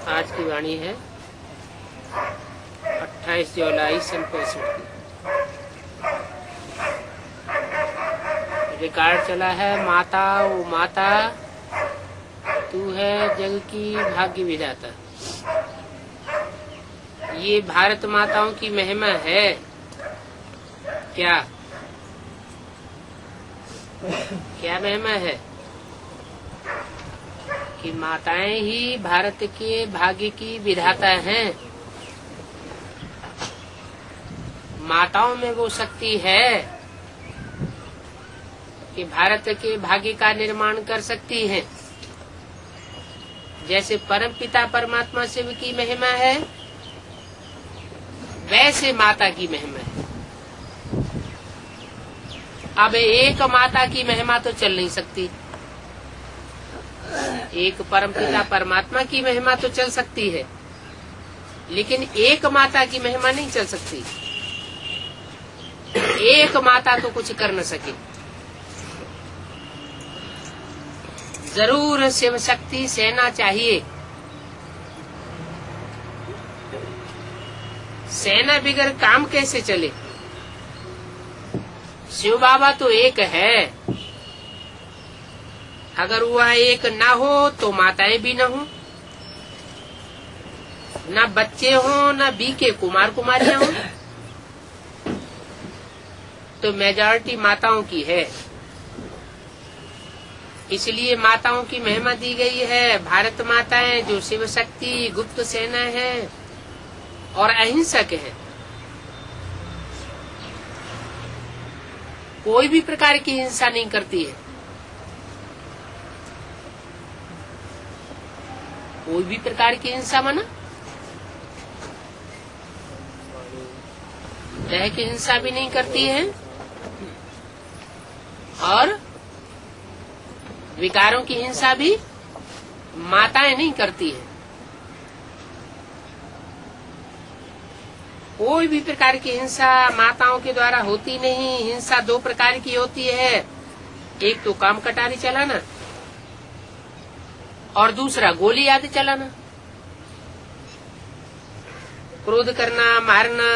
आज की वाणी है 28 जुलाई सन 65 की। रिकॉर्ड चला है, माता ओ माता तू है जग की भाग्य विधाता। ये भारत माताओं की महिमा है क्या? क्या महिमा है कि माताएं ही भारत के भाग्य की विधाता हैं। माताओं में वो शक्ति है कि भारत के भाग्य का निर्माण कर सकती हैं। जैसे परमपिता परमात्मा शिव की महिमा है, वैसे माता की महिमा है। अब एक माता की महिमा तो चल नहीं सकती, एक परमपिता परमात्मा की महिमा तो चल सकती है, लेकिन एक माता की महिमा नहीं चल सकती। एक माता तो कुछ कर न सके। जरूर शिव शक्ति सेना चाहिए। सेना बिगर काम कैसे चले? शिव बाबा तो एक है, अगर वह एक ना हो तो माताएं भी ना हो, ना बच्चे हो, ना बीके कुमार कुमारियां हो, तो मेजॉरिटी माताओं की है। इसलिए माताओं की महिमा दी गई है। भारत माताएं जो शिव शक्ति गुप्त सेना है और अहिंसक है, कोई भी प्रकार की हिंसा नहीं करती है। कोई भी प्रकार की हिंसा माना देह की हिंसा भी नहीं करती है और विकारों की हिंसा भी माताएं नहीं करती है। कोई भी प्रकार की हिंसा माताओं के द्वारा होती नहीं। हिंसा दो प्रकार की होती है, एक तो काम कटारी चलाना और दूसरा गोली आदि चलाना, क्रोध करना, मारना।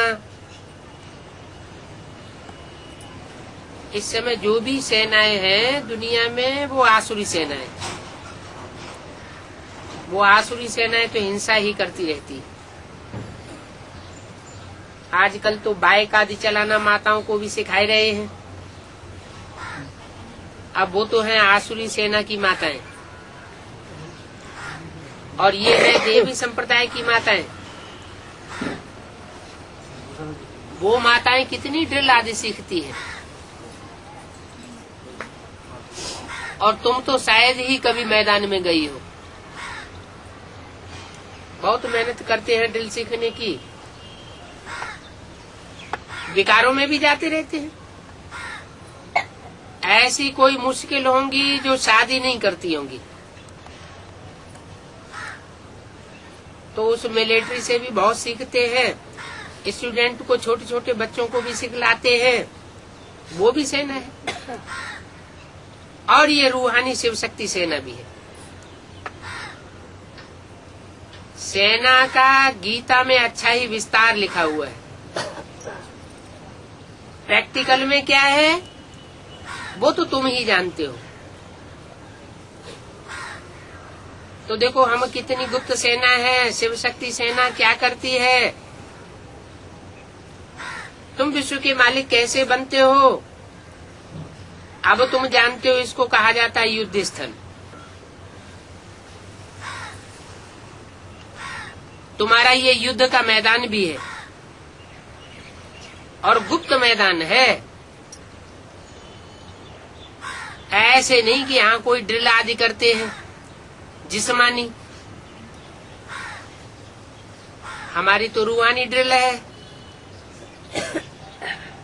इस समय जो भी सेनाएं हैं दुनिया में वो आसुरी सेनाएं, वो आसुरी सेनाएं तो हिंसा ही करती रहती है। आजकल तो बाइक आदि चलाना माताओं को भी सिखाए रहे हैं। अब वो तो हैं आसुरी सेना की माताएं, और ये है देवी संप्रदाय की माताएं। वो माताएं कितनी ड्रिल आदि सीखती हैं, और तुम तो शायद ही कभी मैदान में गई हो। बहुत मेहनत करते हैं ड्रिल सीखने की, विकारों में भी जाते रहते हैं। ऐसी कोई मुश्किल होंगी जो शादी नहीं करती होंगी, तो उस मिलिट्री से भी बहुत सीखते हैं। स्टूडेंट को, छोटे छोटे बच्चों को भी सिखलाते हैं, वो भी सेना है। और ये रूहानी शिव शक्ति सेना भी है। सेना का गीता में अच्छा ही विस्तार लिखा हुआ है। प्रैक्टिकल में क्या है वो तो तुम ही जानते हो। तो देखो हम कितनी गुप्त सेना है। शिव शक्ति सेना क्या करती है? तुम विश्व के मालिक कैसे बनते हो अब तुम जानते हो। इसको कहा जाता है युद्ध स्थल। तुम्हारा ये युद्ध का मैदान भी है और गुप्त मैदान है। ऐसे नहीं कि यहाँ कोई ड्रिल आदि करते हैं जिस्मानी। हमारी तो रूहानी ड्रिल है।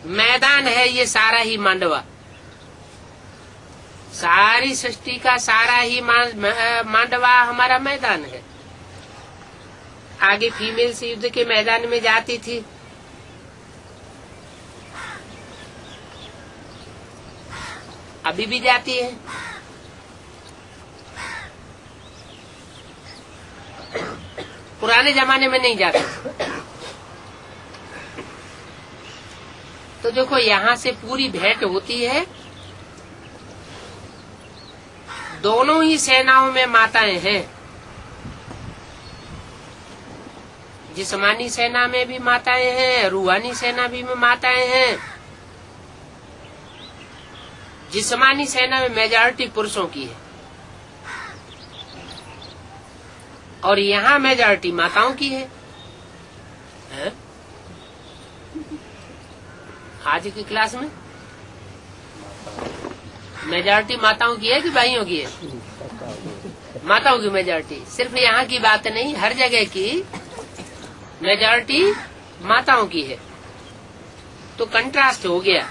मैदान है ये सारा ही मांडवा, सारी सृष्टि का सारा ही मांडवा हमारा मैदान है। आगे फीमेल से युद्ध के मैदान में जाती थी, अभी भी जाती है। पुराने जमाने में नहीं जाते। तो देखो यहाँ से पूरी भेंट होती है। दोनों ही सेनाओं में माताएं हैं। जिस्मानी सेना में भी माताएं हैं, रूहानी सेना भी में माताएं हैं। जिस्मानी सेना में मेजॉरिटी पुरुषों की है और यहाँ मेजॉरिटी माताओं की है? आज की क्लास में मेजॉरिटी माताओं की है कि भाइयों की है? माताओं की मेजॉरिटी। सिर्फ यहाँ की बात नहीं, हर जगह की मेजॉरिटी माताओं की है। तो कंट्रास्ट हो गया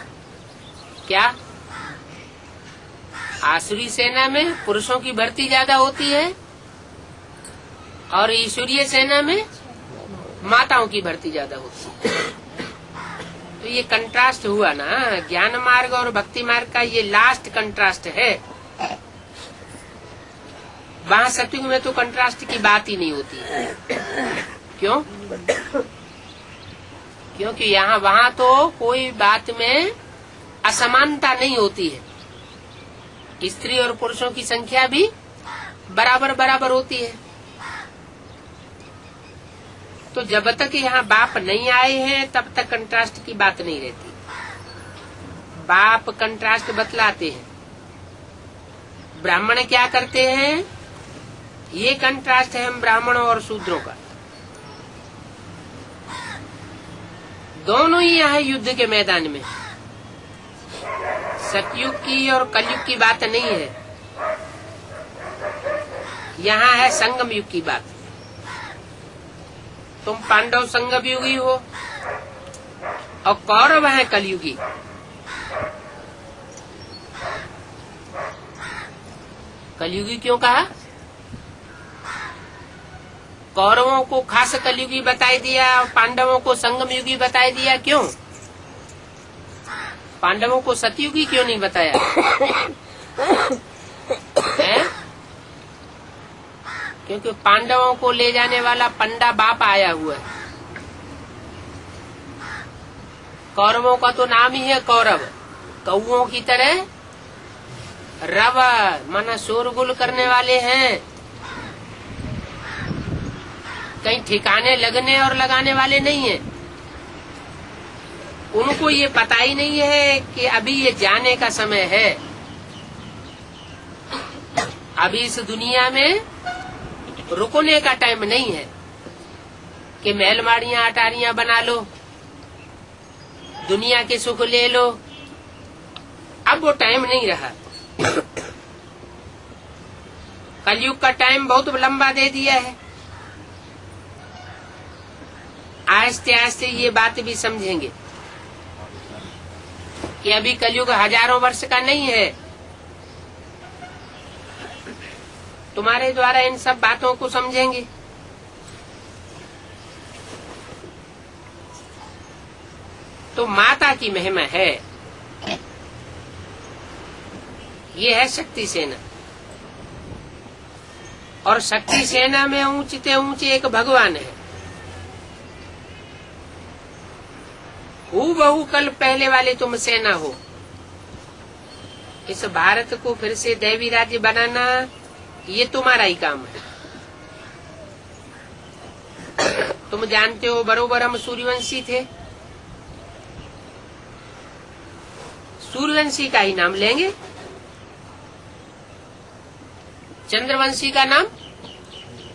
क्या? आसुरी सेना में पुरुषों की भर्ती ज्यादा होती है और ईश्वरीय सेना में माताओं की भर्ती ज्यादा होती है। तो ये कंट्रास्ट हुआ ना, ज्ञान मार्ग और भक्ति मार्ग का ये लास्ट कंट्रास्ट है। वहाँ सत्युग में तो कंट्रास्ट की बात ही नहीं होती है। क्यों? क्योंकि यहाँ वहाँ तो कोई बात में असमानता नहीं होती है। स्त्री और पुरुषों की संख्या भी बराबर बराबर होती है। तो जब तक यहाँ बाप नहीं आए हैं तब तक कंट्रास्ट की बात नहीं रहती। बाप कंट्रास्ट बतलाते हैं। ब्राह्मण क्या करते हैं? ये कंट्रास्ट है हम ब्राह्मणों और शूद्रों का। दोनों ही यहाँ युद्ध के मैदान में। सतयुग की और कलयुग की बात नहीं है, यहाँ है संगम युग की बात। तुम पांडव संगम युगी हो और कौरव है कलयुगी। कलयुगी क्यों कहा? कौरवों को खास कलयुगी बताई दिया और पांडवों को संगम युगी बताई दिया। क्यों? पांडवों को सतयुगी क्यों नहीं बताया? है? क्योंकि पांडवों को ले जाने वाला पंडा बाप आया हुआ है। कौरवों का तो नाम ही है कौरव। कौओं की तरह रव माना शोरगुल करने वाले हैं। कहीं ठिकाने लगने और लगाने वाले नहीं है। उनको ये पता ही नहीं है कि अभी ये जाने का समय है। अभी इस दुनिया में रुकने का टाइम नहीं है कि महलमाड़ियां अटारियां बना लो, दुनिया के सुख ले लो। अब वो टाइम नहीं रहा। कलयुग का टाइम बहुत लंबा दे दिया है। आहिस्ते आहिस्ते ये बात भी समझेंगे कि अभी कलयुग हजारों वर्ष का नहीं है। तुम्हारे द्वारा इन सब बातों को समझेंगे। तो माता की महिमा है। ये है शक्ति सेना। और शक्ति सेना में ऊंचे ऊंचे एक भगवान है। हूबहू कल पहले वाले तुम सेना हो। इस भारत को फिर से दैवी राज्य बनाना ये तुम्हारा ही काम है। तुम जानते हो बरोबर हम सूर्यवंशी थे। सूर्यवंशी का ही नाम लेंगे, चंद्रवंशी का नाम,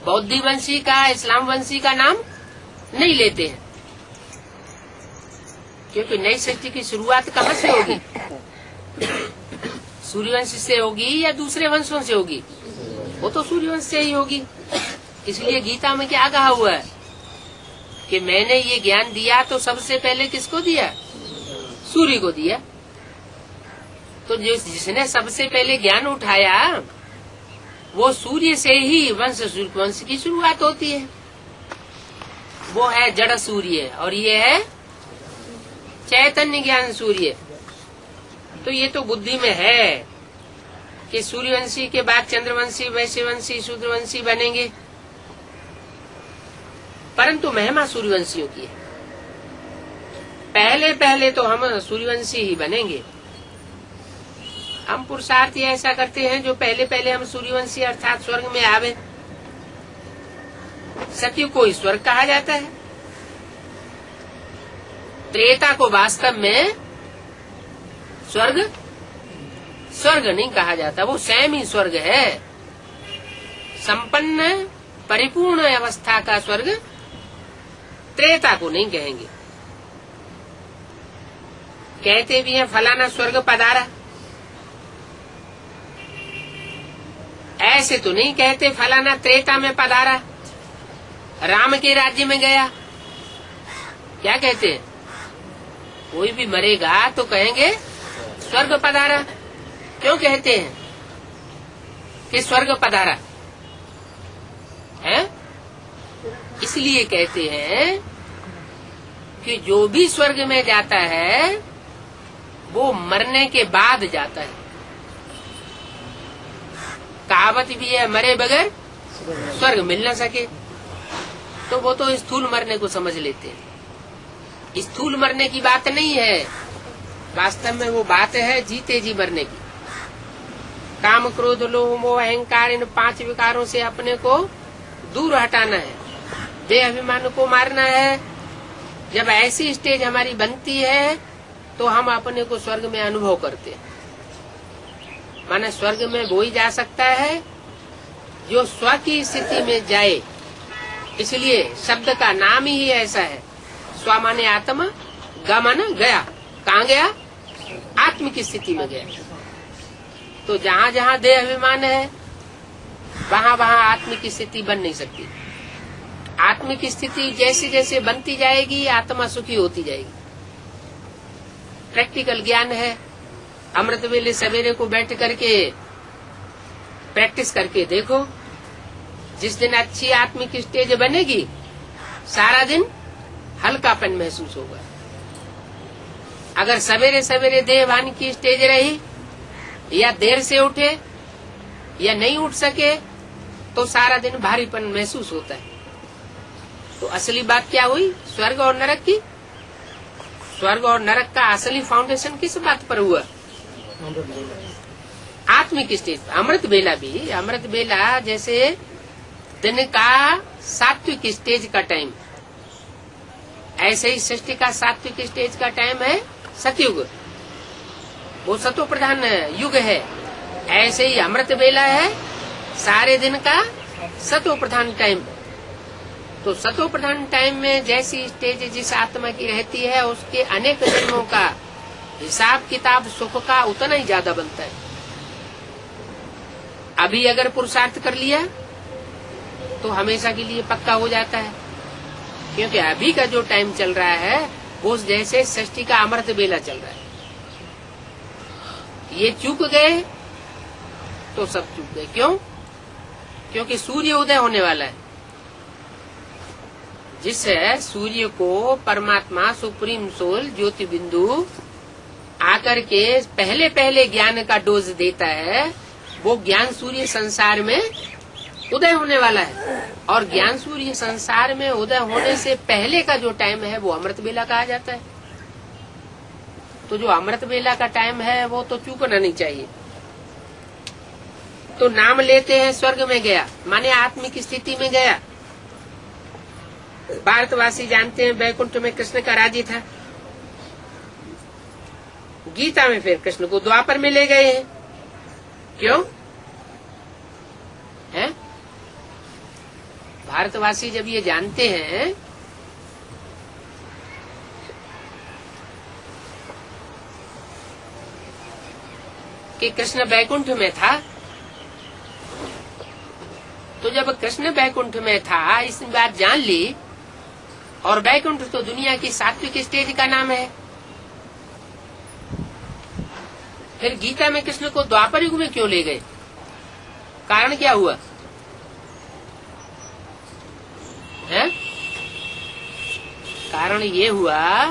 बौद्धी वंशी का, इस्लाम वंशी का नाम नहीं लेते हैं। क्योंकि नई सृष्टि की शुरुआत कहाँ से होगी? सूर्यवंश से होगी या दूसरे वंशों से होगी? वो तो सूर्यवंश से ही होगी। इसलिए गीता में क्या कहा हुआ है कि मैंने ये ज्ञान दिया तो सबसे पहले किसको दिया? सूर्य को दिया। तो जिसने सबसे पहले ज्ञान उठाया वो सूर्य से ही वंश की शुरुआत होती है। वो है जड़ सूर्य और ये है चैतन्य ज्ञान सूर्य। तो ये तो बुद्धि में है कि सूर्यवंशी के बाद चंद्रवंशी, वैश्यवंशी, शूद्रवंशी बनेंगे। परंतु महिमा सूर्यवंशियों की है। पहले पहले तो हम सूर्यवंशी ही बनेंगे। हम पुरुषार्थ ऐसा करते हैं जो पहले पहले हम सूर्यवंशी अर्थात स्वर्ग में आवे। सतयुग को स्वर्ग कहा जाता है। त्रेता को वास्तव में स्वर्ग स्वर्ग नहीं कहा जाता, वो स्वयं ही स्वर्ग है। संपन्न परिपूर्ण अवस्था का स्वर्ग त्रेता को नहीं कहेंगे। कहते भी हैं फलाना स्वर्ग पधारा, ऐसे तो नहीं कहते फलाना त्रेता में पधारा, राम के राज्य में गया। क्या कहते हैं? कोई भी मरेगा तो कहेंगे स्वर्ग पधारा। क्यों कहते हैं कि स्वर्ग पधारा है? इसलिए कहते हैं कि जो भी स्वर्ग में जाता है वो मरने के बाद जाता है। कहावत भी है, मरे बगैर स्वर्ग मिल न सके। तो वो तो स्थूल मरने को समझ लेते हैं। स्थूल मरने की बात नहीं है, वास्तव में वो बात है जीते जी मरने की। काम क्रोध लोभ मोह अहंकार इन 5 विकारों से अपने को दूर हटाना है, देह अभिमान को मारना है। जब ऐसी स्टेज हमारी बनती है तो हम अपने को स्वर्ग में अनुभव करते हैं। माने स्वर्ग में वो ही जा सकता है जो स्व की स्थिति में जाए। इसलिए शब्द का नाम ही ऐसा है। स्व माने आत्मा, ग माने गया। कहाँ गया? आत्म की स्थिति में गया। तो जहाँ जहाँ देह अभिमान है वहाँ वहाँ आत्म की स्थिति बन नहीं सकती। आत्म की स्थिति जैसे जैसे बनती जाएगी आत्मा सुखी होती जाएगी। प्रैक्टिकल ज्ञान है। अमृत वेले सवेरे को बैठ करके प्रैक्टिस करके देखो। जिस दिन अच्छी आत्मिक स्टेज बनेगी सारा दिन हल्कापन महसूस होगा। अगर सवेरे सवेरे देहभान की स्टेज रही या देर से उठे या नहीं उठ सके तो सारा दिन भारीपन महसूस होता है। तो असली बात क्या हुई? स्वर्ग और नरक की। स्वर्ग और नरक का असली फाउंडेशन किस बात पर हुआ? आत्मिक स्टेज। अमृत बेला भी, अमृत बेला जैसे दिन का सात्विक स्टेज का टाइम, ऐसे ही सृष्टि का सात्विक स्टेज का टाइम है सतयुग। वो सतो प्रधान युग है। ऐसे ही अमृत बेला है सारे दिन का सतो प्रधान टाइम। तो सतो प्रधान टाइम में जैसी स्टेज जिस आत्मा की रहती है उसके अनेक जन्मों का हिसाब किताब सुख का उतना ही ज्यादा बनता है। अभी अगर पुरुषार्थ कर लिया तो हमेशा के लिए पक्का हो जाता है, क्योंकि अभी का जो टाइम चल रहा है वो जैसे सृष्टि का अमृत बेला चल रहा है। ये चूक गए तो सब चूक गए। क्यों? क्योंकि सूर्य उदय होने वाला है। जिस सूर्य को परमात्मा सुप्रीम सोल ज्योति बिंदु आकर के पहले पहले ज्ञान का डोज देता है, वो ज्ञान सूर्य संसार में उदय होने वाला है। और ज्ञान सूर्य संसार में उदय होने से पहले का जो टाइम है वो अमृत बेला कहा जाता है। तो जो अमृत बेला का टाइम है वो तो चूकना नहीं चाहिए। तो नाम लेते हैं स्वर्ग में गया, माने आत्मिक स्थिति में गया। भारतवासी जानते हैं वैकुंठ में कृष्ण का राज्य था। गीता में फिर कृष्ण को द्वापर में ले गए हैं। क्यों है? भारतवासी जब ये जानते हैं कि कृष्ण वैकुंठ में था, तो जब कृष्ण वैकुंठ में था इस बात जान ली, और वैकुंठ तो दुनिया की सात्विक स्टेज का नाम है। फिर गीता में कृष्ण को द्वापर युग में क्यों ले गए? कारण क्या हुआ है? कारण ये हुआ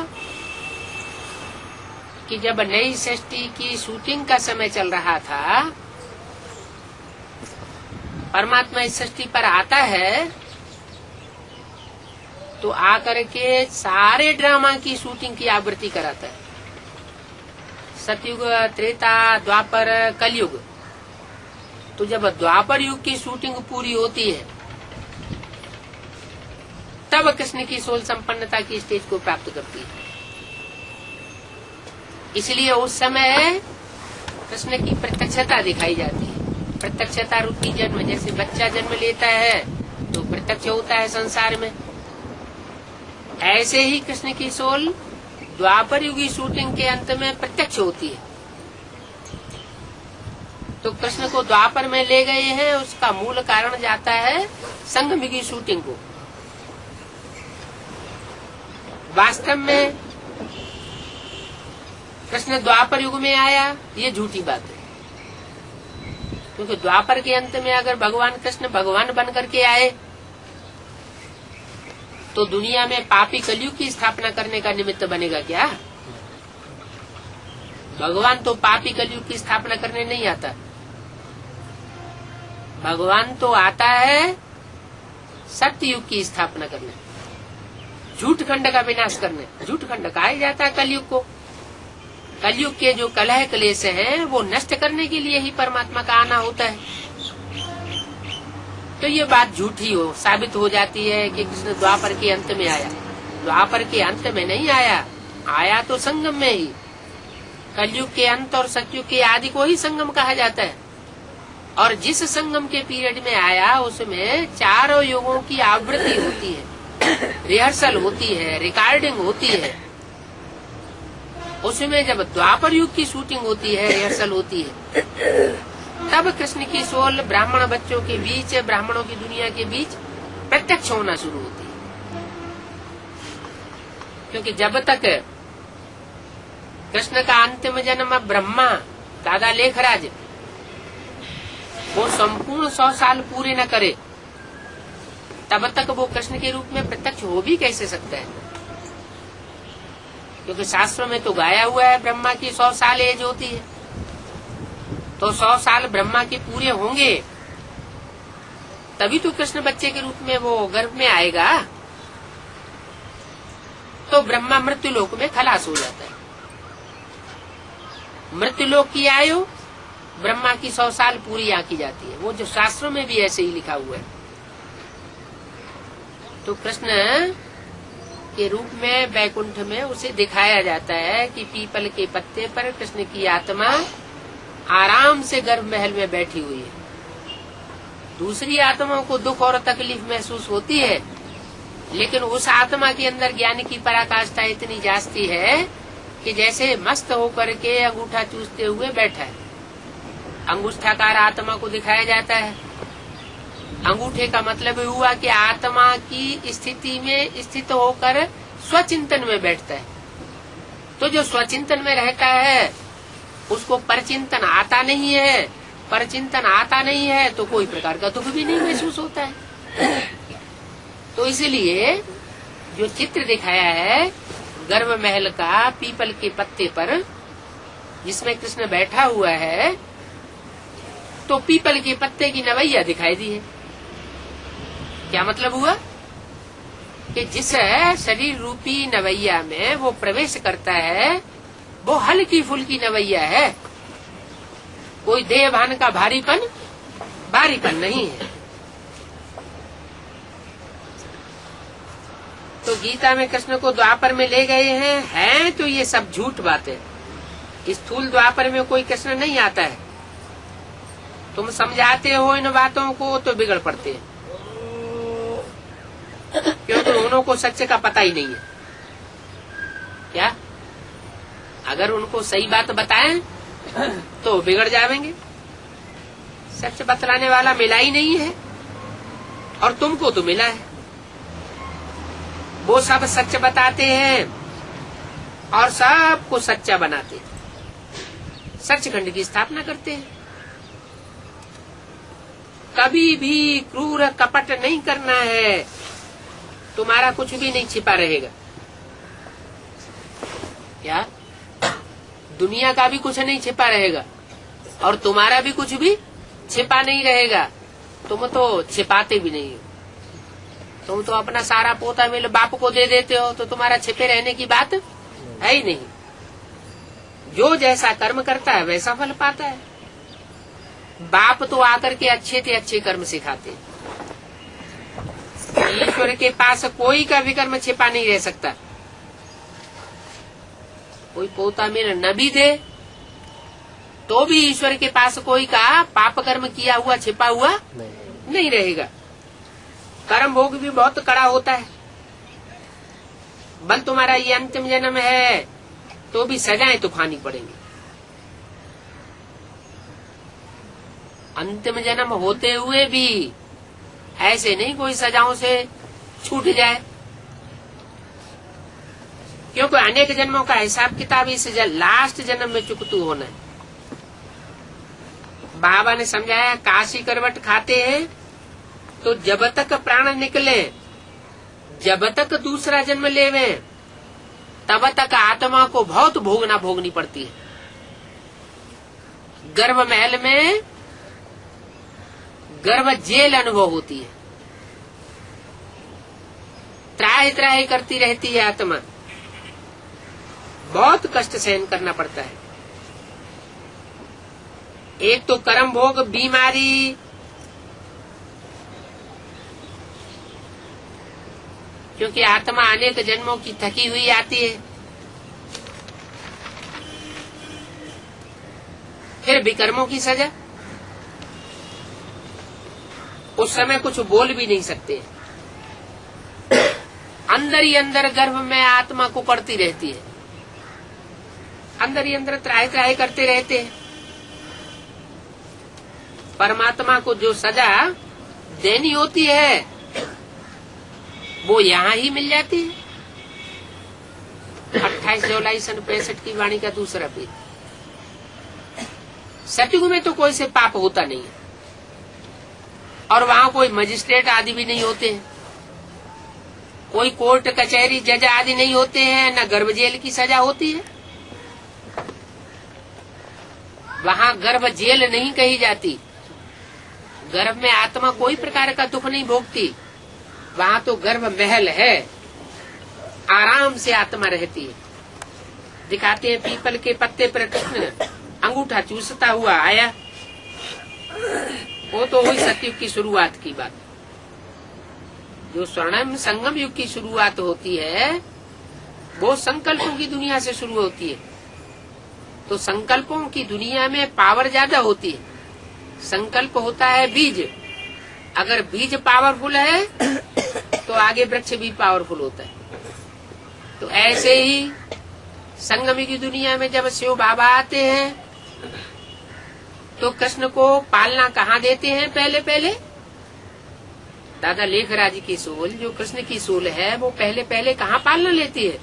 कि जब नई सृष्टि की शूटिंग का समय चल रहा था, परमात्मा इस सृष्टि पर आता है तो आकर के सारे ड्रामा की शूटिंग की आवृत्ति कराता है। सतयुग, त्रेता, द्वापर, कलयुग। तो जब द्वापर युग की शूटिंग पूरी होती है तब कृष्ण की सोल संपन्नता की स्टेज को प्राप्त करती है। इसलिए उस समय कृष्ण की प्रत्यक्षता दिखाई जाती है। प्रत्यक्षता रूपी जन्म, जैसे बच्चा जन्म लेता है तो प्रत्यक्ष होता है संसार में, ऐसे ही कृष्ण की सोल द्वापर युगी शूटिंग के अंत में प्रत्यक्ष होती है। तो कृष्ण को द्वापर में ले गए हैं, उसका मूल कारण जाता है संगम युगी शूटिंग को। वास्तव में कृष्ण द्वापर युग में आया, ये झूठी बात है। क्योंकि द्वापर के अंत में अगर भगवान कृष्ण भगवान बन करके आए तो दुनिया में पापी कलयुग की स्थापना करने का निमित्त बनेगा क्या? भगवान तो पापी कलयुग की स्थापना करने नहीं आता। भगवान तो आता है सत्य युग की स्थापना करने, झूठ खंड का विनाश करने। झूठ खंड कहा जाता है कलयुग को। कलयुग के जो कलह क्लेश हैं वो नष्ट करने के लिए ही परमात्मा का आना होता है। तो ये बात झूठी हो साबित हो जाती है कि कृष्ण द्वापर के अंत में आया। द्वापर के अंत में नहीं आया, आया तो संगम में ही। कलयुग के अंत और सतयुग के आदि को ही संगम कहा जाता है। और जिस संगम के पीरियड में आया उसमें चारों युगों की आवृत्ति होती है, रिहर्सल होती है, रिकॉर्डिंग होती है। उसमें जब द्वापर युग की शूटिंग होती है, रिहर्सल होती है, तब कृष्ण की सोल ब्राह्मण बच्चों के बीच, ब्राह्मणों की दुनिया के बीच प्रत्यक्ष होना शुरू होती है। क्योंकि जब तक कृष्ण का अंतिम जन्म ब्रह्मा दादा लेखराज वो संपूर्ण 100 साल पूरे न करे तब तक वो कृष्ण के रूप में प्रत्यक्ष हो भी कैसे सकता है? क्योंकि शास्त्रों में तो गाया हुआ है ब्रह्मा की 100 साल एज होती है। तो 100 साल ब्रह्मा के पूरे होंगे तभी तो कृष्ण बच्चे के रूप में वो गर्भ में आएगा। तो ब्रह्मा मृत्युलोक में खलास हो जाता है। मृत्युलोक की आयु ब्रह्मा की 100 साल पूरी आंकी जाती है। वो जो शास्त्रों में भी ऐसे ही लिखा हुआ है। तो कृष्ण के रूप में वैकुंठ में उसे दिखाया जाता है कि पीपल के पत्ते पर कृष्ण की आत्मा आराम से गर्भ महल में बैठी हुई है। दूसरी आत्माओं को दुख और तकलीफ महसूस होती है, लेकिन उस आत्मा के अंदर ज्ञान की पराकाष्ठा इतनी जास्ती है कि जैसे मस्त होकर के अंगूठा चूसते हुए बैठा है। अंगूठाकार आत्मा को दिखाया जाता है। अंगूठे का मतलब हुआ कि आत्मा की स्थिति में स्थित होकर स्वचिंतन में बैठता है। तो जो स्वचिंतन में रहता है उसको परचिंतन आता नहीं है। परचिंतन आता नहीं है तो कोई प्रकार का दुख भी नहीं महसूस होता है। तो इसलिए जो चित्र दिखाया है गर्भ महल का पीपल के पत्ते पर जिसमें कृष्ण बैठा हुआ है, तो पीपल के पत्ते की नवैया दिखाई दी है। क्या मतलब हुआ कि जिस शरीर रूपी नवैया में वो प्रवेश करता है वो हल्की फुल्की नवैया है। कोई देह भान का भारीपन नहीं है। तो गीता में कृष्ण को द्वापर में ले गए हैं तो ये सब झूठ बात है। स्थूल द्वापर में कोई कृष्ण नहीं आता है। तुम समझाते हो इन बातों को तो बिगड़ पड़ते हैं, क्योंकि उनको सच्चे का पता ही नहीं है। क्या अगर उनको सही बात बताएं तो बिगड़ जाएंगे। सच बतलाने वाला मिला ही नहीं है और तुमको तो मिला है। वो सब सच बताते हैं और सबको सच्चा बनाते हैं, सचखंड की स्थापना करते हैं। कभी भी क्रूर कपट नहीं करना है, तुम्हारा कुछ भी नहीं छिपा रहेगा। क्या दुनिया का भी कुछ नहीं छिपा रहेगा और तुम्हारा भी कुछ भी छिपा नहीं रहेगा। तुम तो छिपाते भी नहीं हो। तुम तो अपना सारा पोता मिल बाप को दे देते हो, तो तुम्हारा छिपे रहने की बात है ही नहीं। जो जैसा कर्म करता है वैसा फल पाता है। बाप तो आकर के अच्छे से अच्छे कर्म सिखाते हैं। ईश्वर के पास कोई का भी कर्म छिपा नहीं रह सकता। कोई पोता मिल न भी दे तो भी ईश्वर के पास कोई का पाप कर्म किया हुआ छिपा हुआ नहीं रहेगा। कर्म भोग भी बहुत कड़ा होता है। बल तुम्हारा ये अंतिम जन्म है तो भी सजाएं तो खानी पड़ेंगी। अंतिम जन्म होते हुए भी ऐसे नहीं कोई सजाओं से छूट जाए, क्योंकि अनेक जन्मों का हिसाब किताब इस लास्ट जन्म में चुकतू होना है। बाबा ने समझाया, काशी करवट खाते हैं तो जब तक प्राण निकले, जब तक दूसरा जन्म लेवे, तब तक आत्मा को बहुत भोगनी पड़ती है। गर्भ महल में गर्भ जेल अनुभव होती है। त्राहि त्राहि करती रहती है आत्मा, बहुत कष्ट सहन करना पड़ता है। एक तो कर्म भोग, बीमारी, क्योंकि आत्मा अनेक जन्मों की थकी हुई आती है। फिर विकर्मों की सजा, उस समय कुछ बोल भी नहीं सकते। अंदर ही अंदर गर्भ में आत्मा को पड़ती रहती है, अंदर ही अंदर त्राहि त्राहि करते रहते हैं। परमात्मा को जो सजा देनी होती है वो यहाँ ही मिल जाती है। 28 जुलाई सन 65 की वाणी का दूसरा पेज। सतयुग में तो कोई से पाप होता नहीं है, और वहाँ कोई मजिस्ट्रेट आदि भी नहीं होते हैं, कोई कोर्ट कचहरी जज आदि नहीं होते हैं, न गर्भ जेल की सजा होती है। वहाँ गर्भ जेल नहीं कही जाती। गर्भ में आत्मा कोई प्रकार का दुख नहीं भोगती। वहाँ तो गर्भ महल है, आराम से आत्मा रहती है। दिखाते हैं पीपल के पत्ते पर कृष्ण अंगूठा चूसता हुआ आया। वो तो हुई सतयुग की शुरुआत की बात। जो स्वर्णिम संगम युग की शुरुआत होती है वो संकल्पों की दुनिया से शुरू होती है। तो संकल्पों की दुनिया में पावर ज्यादा होती है। संकल्प होता है बीज, अगर बीज पावरफुल है तो आगे वृक्ष भी पावरफुल होता है। तो ऐसे ही संगम की दुनिया में जब शिव बाबा आते हैं तो कृष्ण को पालना कहाँ देते हैं? पहले पहले दादा लेखराज की सोल, जो कृष्ण की सोल है, वो पहले पहले कहाँ पालना लेती है?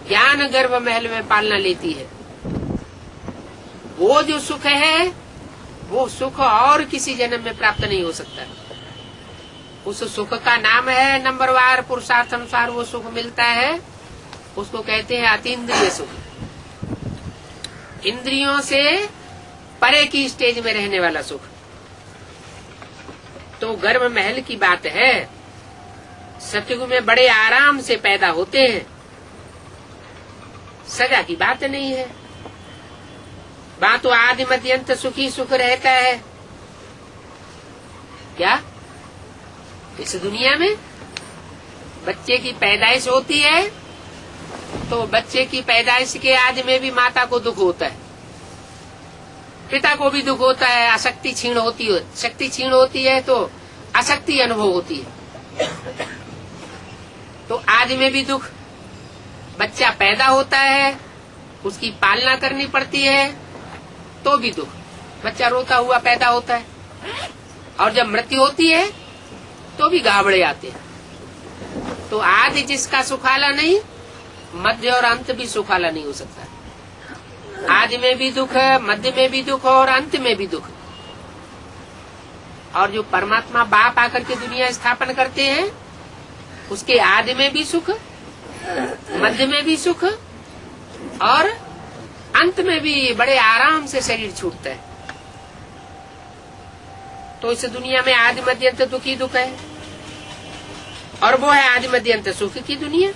ज्ञान गर्भ महल में पालना लेती है। वो जो सुख है वो सुख और किसी जन्म में प्राप्त नहीं हो सकता। उस सुख का नाम है नंबरवार पुरुषार्थ अनुसार वो सुख मिलता है, उसको कहते हैं अतीन्द्रिय सुख। इंद्रियों से परे की स्टेज में रहने वाला सुख। तो गर्भ महल की बात है। सतयुग में बड़े आराम से पैदा होते हैं, सजा की बात नहीं है। वहाँ तो आदि मध्यंत सुखी सुख रहता है। क्या इस दुनिया में बच्चे की पैदाइश होती है तो बच्चे की पैदाइश के आदि में भी माता को दुख होता है, पिता को भी दुख होता है। आसक्ति क्षीण होती है, शक्ति क्षीण होती है तो आसक्ति अनुभव होती है। तो आदि में भी दुख। बच्चा पैदा होता है, उसकी पालना करनी पड़ती है तो भी दुख। बच्चा रोता हुआ पैदा होता है, और जब मृत्यु होती है तो भी गाबड़े आते हैं। तो आदि जिसका सुखाला नहीं, मध्य और अंत भी सुखाला नहीं हो सकता। आदि में भी दुख है, मध्य में भी दुख और अंत में भी दुख। और जो परमात्मा बाप आकर के दुनिया स्थापन करते हैं, उसके आदि में भी सुख, मध्य में भी सुख और अंत में भी बड़े आराम से शरीर छूटता है। तो इस दुनिया में आदि मध्य अंत दुख ही दुख है। और वो है आदि मध्य अंत सुख की दुनिया,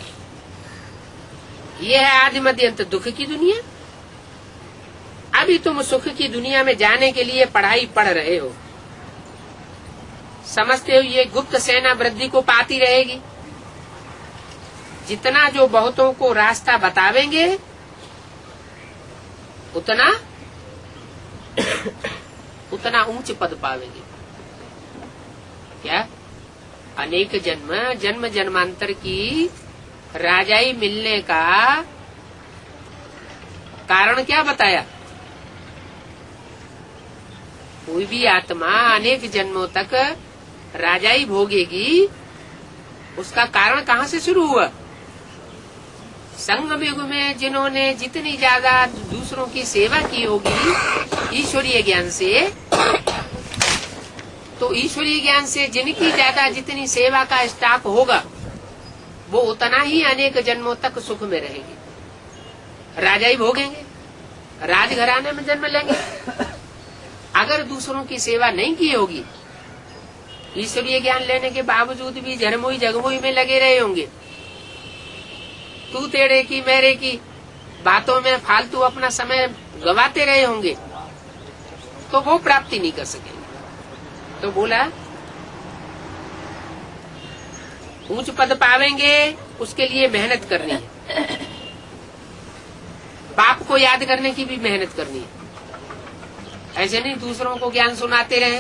ये है आदि मध्य अंत दुख की दुनिया। अभी तुम सुख की दुनिया में जाने के लिए पढ़ाई पढ़ रहे हो, समझते हो ये गुप्त सेना वृद्धि को पाती रहेगी। जितना जो बहुतों को रास्ता बतावेंगे उतना उतना ऊंच पद पावेंगे। क्या अनेक जन्म जन्मांतर की राजाई मिलने का कारण क्या बताया? कोई भी आत्मा अनेक जन्मों तक राजाई भोगेगी, उसका कारण कहाँ से शुरू हुआ? संगम युग में जिन्होंने जितनी ज्यादा दूसरों की सेवा की होगी ईश्वरीय ज्ञान से, तो ईश्वरीय ज्ञान से जिनकी ज्यादा जितनी सेवा का स्टॉक होगा वो उतना ही अनेक जन्मों तक सुख में रहेंगे, राजाई भोगेंगे, राजघराने में जन्म लेंगे। अगर दूसरों की सेवा नहीं की होगी, ईश्वरीय ज्ञान लेने के बावजूद भी जन्मोई जगमोई में लगे रहे होंगे, तू तेरे की मेरे की बातों में फालतू अपना समय गवाते रहे होंगे, तो वो प्राप्ति नहीं कर सकेंगे। तो बोला ऊंच पद पावेंगे, उसके लिए मेहनत करनी है, बाप को याद करने की भी मेहनत करनी है। ऐसे नहीं दूसरों को ज्ञान सुनाते रहे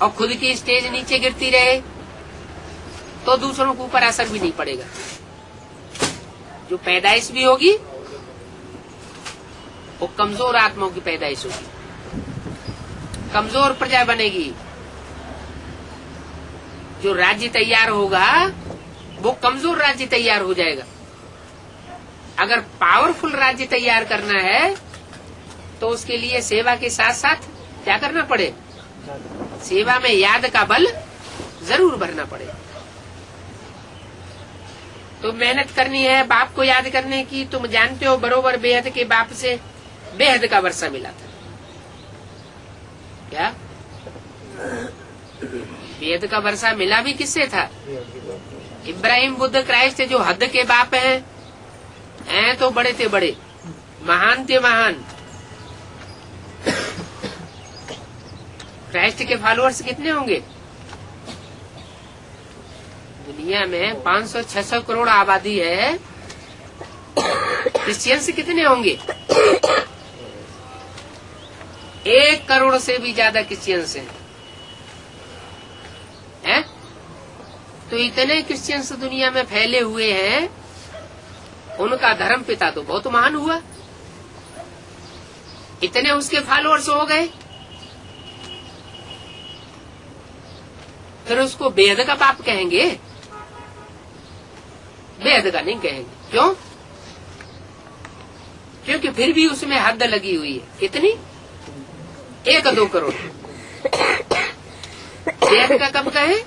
और खुद की स्टेज नीचे गिरती रहे तो दूसरों के ऊपर असर भी नहीं पड़ेगा। जो पैदाइश भी होगी वो कमजोर आत्माओं की पैदाइश होगी, कमजोर प्रजा बनेगी। जो राज्य तैयार होगा वो कमजोर राज्य तैयार हो जाएगा। अगर पावरफुल राज्य तैयार करना है तो उसके लिए सेवा के साथ साथ क्या करना पड़े? सेवा में याद का बल जरूर भरना पड़े। तो मेहनत करनी है बाप को याद करने की। तुम जानते हो बरोबर बेहद के बाप से बेहद का वर्षा मिला था। क्या बेहद का वर्षा मिला भी किससे था? इब्राहिम बुद्ध क्राइस्ट जो हद के बाप हैं तो बड़े थे बड़े, महान थे महान। क्राइस्ट के फॉलोअर्स कितने होंगे? दुनिया में 500-600 करोड़ आबादी है, क्रिश्चियंस कितने होंगे? 1 करोड़ से भी ज्यादा क्रिश्चियंस हैं। तो इतने क्रिश्चियंस दुनिया में फैले हुए हैं, उनका धर्म पिता तो बहुत महान हुआ। इतने उसके फॉलोअर्स हो गए, फिर उसको बेहद का बाप कहेंगे? बेहद का नहीं कहेंगे। क्यों? क्योंकि फिर भी उसमें हद लगी हुई है। कितनी? 1-2 करोड़। बेहद का कब कहे?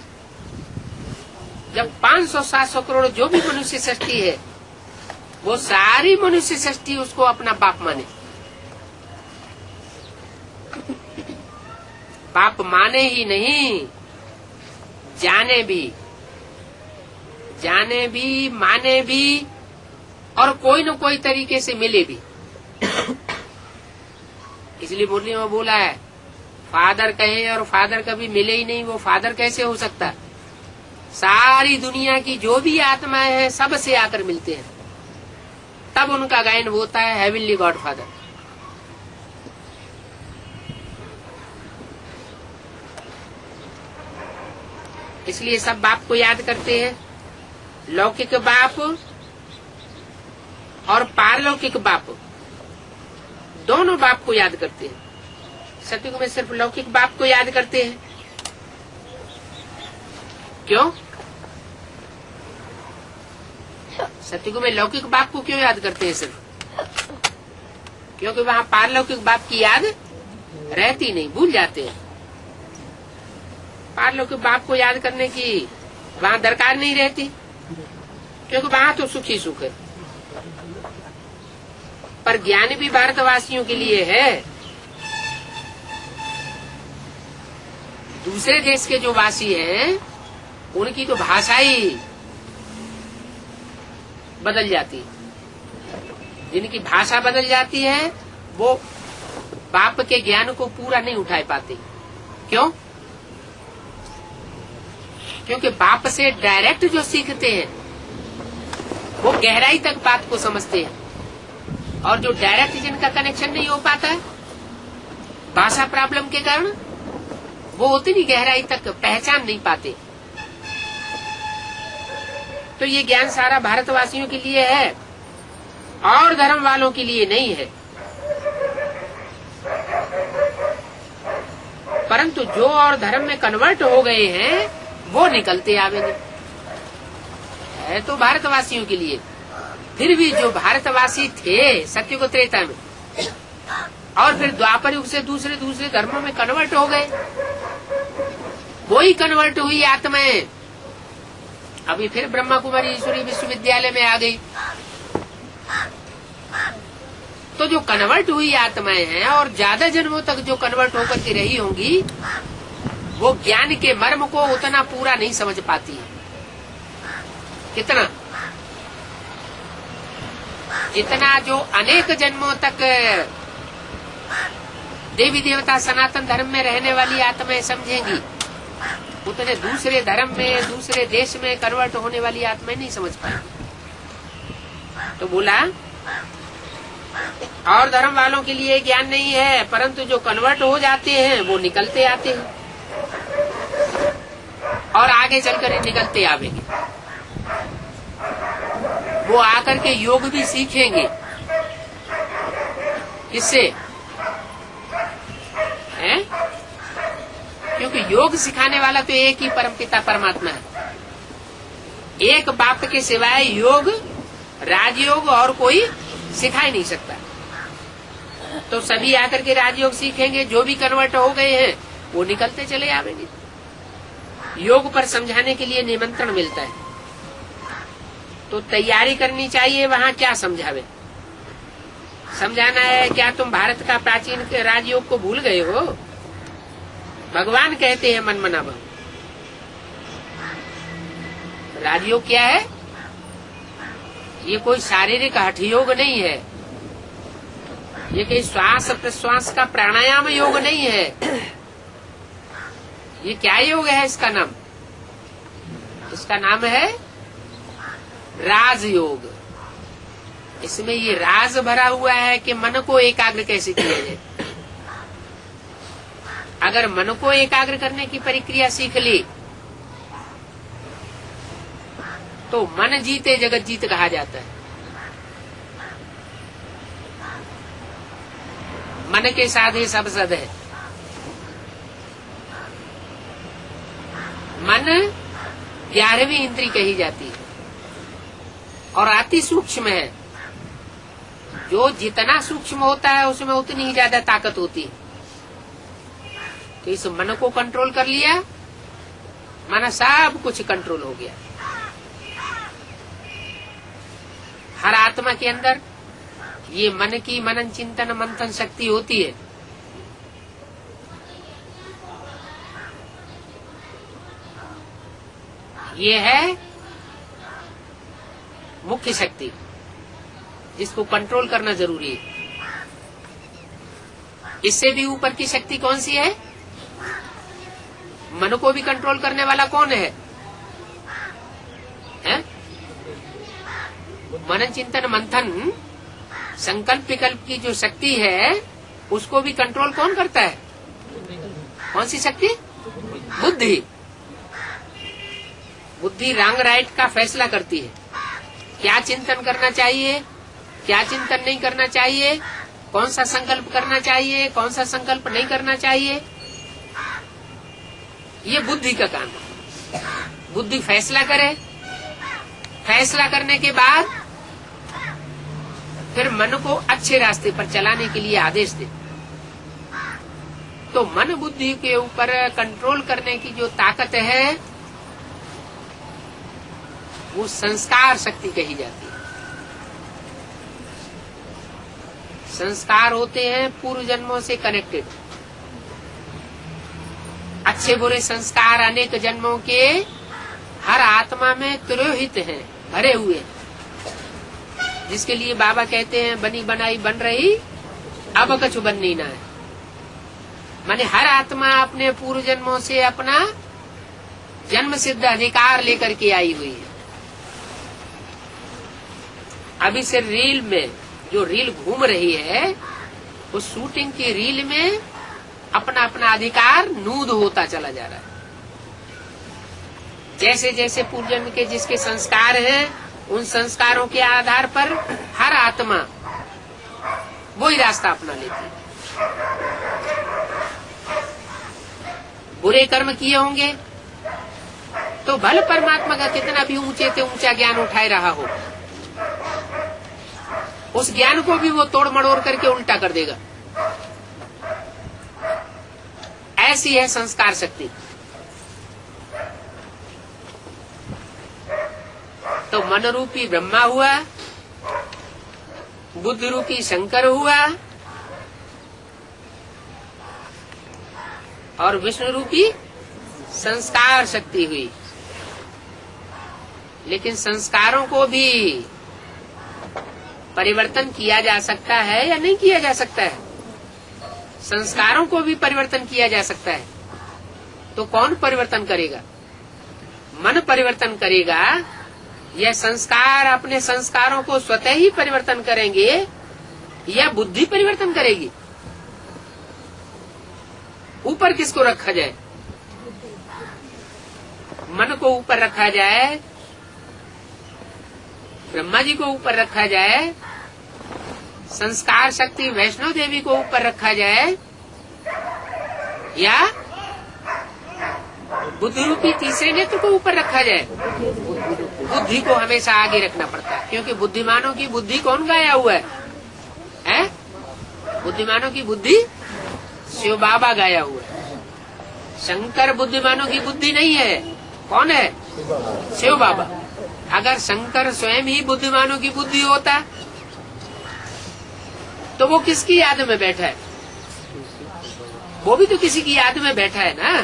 जब 500-700 करोड़ जो भी मनुष्य सृष्टि है वो सारी मनुष्य सृष्टि उसको अपना बाप माने। बाप माने ही नहीं, जाने भी माने भी और कोई न कोई तरीके से मिले भी। इसलिए मुरली में बोला है फादर कहे और फादर कभी मिले ही नहीं, वो फादर कैसे हो सकता? सारी दुनिया की जो भी आत्माएं हैं सब से आकर मिलते हैं, तब उनका गायन होता है हेवनली गॉड फादर। इसलिए सब बाप को याद करते हैं, लौकिक बाप और पारलौकिक बाप, दोनों बाप को याद करते हैं। सतयुग में सिर्फ लौकिक बाप को याद करते हैं। क्यों? सतयुग में लौकिक बाप को क्यों याद करते हैं सिर्फ? क्योंकि वहाँ पारलौकिक बाप की याद रहती नहीं, भूल जाते हैं। पारलौकिक बाप को याद करने की वहाँ दरकार नहीं रहती, क्योंकि वहाँ तो सुख ही सुख है। पर ज्ञान भी भारतवासियों के लिए है। दूसरे देश के जो वासी हैं उनकी तो भाषा ही बदल जाती है। जिनकी भाषा बदल जाती है वो बाप के ज्ञान को पूरा नहीं उठा पाते। क्यों? क्योंकि बाप से डायरेक्ट जो सीखते हैं वो गहराई तक बात को समझते हैं, और जो डायरेक्ट जिनका कनेक्शन नहीं हो पाता है भाषा प्रॉब्लम के कारण, वो उतनी गहराई तक पहचान नहीं पाते। तो ये ज्ञान सारा भारतवासियों के लिए है और धर्म वालों के लिए नहीं है। परंतु जो और धर्म में कन्वर्ट हो गए हैं वो निकलते आवेंगे। है तो भारतवासियों के लिए। फिर भी जो भारतवासी थे सत्य को त्रेता में, और फिर द्वापर युग से दूसरे दूसरे धर्मों में कन्वर्ट हो गए, वही कन्वर्ट हुई आत्माएं अभी फिर ब्रह्मा कुमारी ईश्वरी विश्वविद्यालय में आ गई। तो जो कन्वर्ट हुई आत्माएं हैं और ज्यादा जन्मों तक जो कन्वर्ट होकर के रही होंगी, वो ज्ञान के मर्म को उतना पूरा नहीं समझ पाती है। कितना? जितना जो अनेक जन्मों तक देवी देवता सनातन धर्म में रहने वाली आत्माएं समझेंगी, उतने दूसरे धर्म में दूसरे देश में कन्वर्ट होने वाली आत्माएं नहीं समझ पाएंगी। तो बोला और धर्म वालों के लिए ज्ञान नहीं है, परंतु जो कन्वर्ट हो जाते हैं वो निकलते आते हैं और आगे चलकर निकलते आवेंगे। वो आकर के योग भी सीखेंगे। किससे? हैं? क्योंकि योग सिखाने वाला तो एक ही परमपिता परमात्मा है। एक बाप के सिवाय योग, राजयोग और कोई सिखा ही नहीं सकता। तो सभी आकर के राजयोग सीखेंगे। जो भी कन्वर्ट हो गए हैं वो निकलते चले आवेंगे। योग पर समझाने के लिए निमंत्रण मिलता है, तो तैयारी करनी चाहिए। वहाँ क्या समझावे? समझाना है क्या तुम भारत का प्राचीन राजयोग को भूल गए हो? भगवान कहते हैं मन मना भव। राजयोग क्या है? ये कोई शारीरिक हठयोग नहीं है, ये कोई श्वास प्रश्वास का प्राणायाम योग नहीं है। ये क्या योग है? इसका नाम है राजयोग। इसमें ये राज भरा हुआ है कि मन को एकाग्र कैसे किया जाए। अगर मन को एकाग्र करने की प्रक्रिया सीख ली तो मन जीते जगत जीत कहा जाता है। मन के साधे सब सद है। मन 11वीं इंद्री कही जाती है और अति सूक्ष्म है। जो जितना सूक्ष्म होता है उसमें उतनी ही ज्यादा ताकत होती है। तो इस मन को कंट्रोल कर लिया, माना सब कुछ कंट्रोल हो गया। हर आत्मा के अंदर ये मन की मनन चिंतन मंथन शक्ति होती है। ये है मुख्य शक्ति, जिसको कंट्रोल करना जरूरी है। इससे भी ऊपर की शक्ति कौन सी है? मन को भी कंट्रोल करने वाला कौन है? मनन चिंतन मंथन संकल्प विकल्प की जो शक्ति है उसको भी कंट्रोल कौन करता है? कौन सी शक्ति? बुद्धि। बुद्धि रंग राइट का फैसला करती है। क्या चिंतन करना चाहिए, क्या चिंतन नहीं करना चाहिए, कौन सा संकल्प करना चाहिए, कौन सा संकल्प नहीं करना चाहिए। ये बुद्धि का काम है। बुद्धि फैसला करे, फैसला करने के बाद फिर मन को अच्छे रास्ते पर चलाने के लिए आदेश दे। तो मन बुद्धि के ऊपर कंट्रोल करने की जो ताकत है वो संस्कार शक्ति कही जाती है। संस्कार होते हैं पूर्व जन्मों से कनेक्टेड अच्छे बुरे संस्कार अनेक जन्मों के हर आत्मा में तिरोहित हैं, भरे हुए हैं, जिसके लिए बाबा कहते हैं बनी बनाई बन रही अब कछु बननी ना है। माने हर आत्मा अपने पूर्व जन्मों से अपना जन्म सिद्ध अधिकार लेकर के आई हुई है। अभी से रील में जो रील घूम रही है, उस शूटिंग की रील में अपना अपना अधिकार नूद होता चला जा रहा है। जैसे जैसे पूर्व जन्म के जिसके संस्कार हैं, उन संस्कारों के आधार पर हर आत्मा वही रास्ता अपना लेती है। बुरे कर्म किए होंगे तो भले परमात्मा का कितना भी ऊंचे से ऊंचा ज्ञान उठाए रहा हो, उस ज्ञान को भी वो तोड़ मड़ोड़ करके उल्टा कर देगा। ऐसी है संस्कार शक्ति। तो मन रूपी ब्रह्मा हुआ, बुद्ध रूपी शंकर हुआ और विष्णु रूपी संस्कार शक्ति हुई। लेकिन संस्कारों को भी परिवर्तन किया जा सकता है या नहीं किया जा सकता है? संस्कारों को भी परिवर्तन किया जा सकता है। तो कौन परिवर्तन करेगा? मन परिवर्तन करेगा या संस्कार अपने संस्कारों को स्वतः ही परिवर्तन करेंगे या बुद्धि परिवर्तन करेगी? ऊपर किसको रखा जाए? मन को ऊपर रखा जाए, ब्रह्मा जी को ऊपर रखा जाए, संस्कार शक्ति वैष्णव देवी को ऊपर रखा जाए, या बुद्धि रूपी तीसरे नेत्र को ऊपर रखा जाए? बुद्धि को हमेशा आगे रखना पड़ता है, क्योंकि बुद्धिमानों की बुद्धि कौन गाया हुआ है? बुद्धिमानों की बुद्धि शिव बाबा गाया हुआ है। शंकर बुद्धिमानों की बुद्धि नहीं है। कौन है? शिव बाबा। अगर शंकर स्वयं ही बुद्धिमानों की बुद्धि होता तो वो किसकी याद में बैठा है? वो भी तो किसी की याद में बैठा है ना।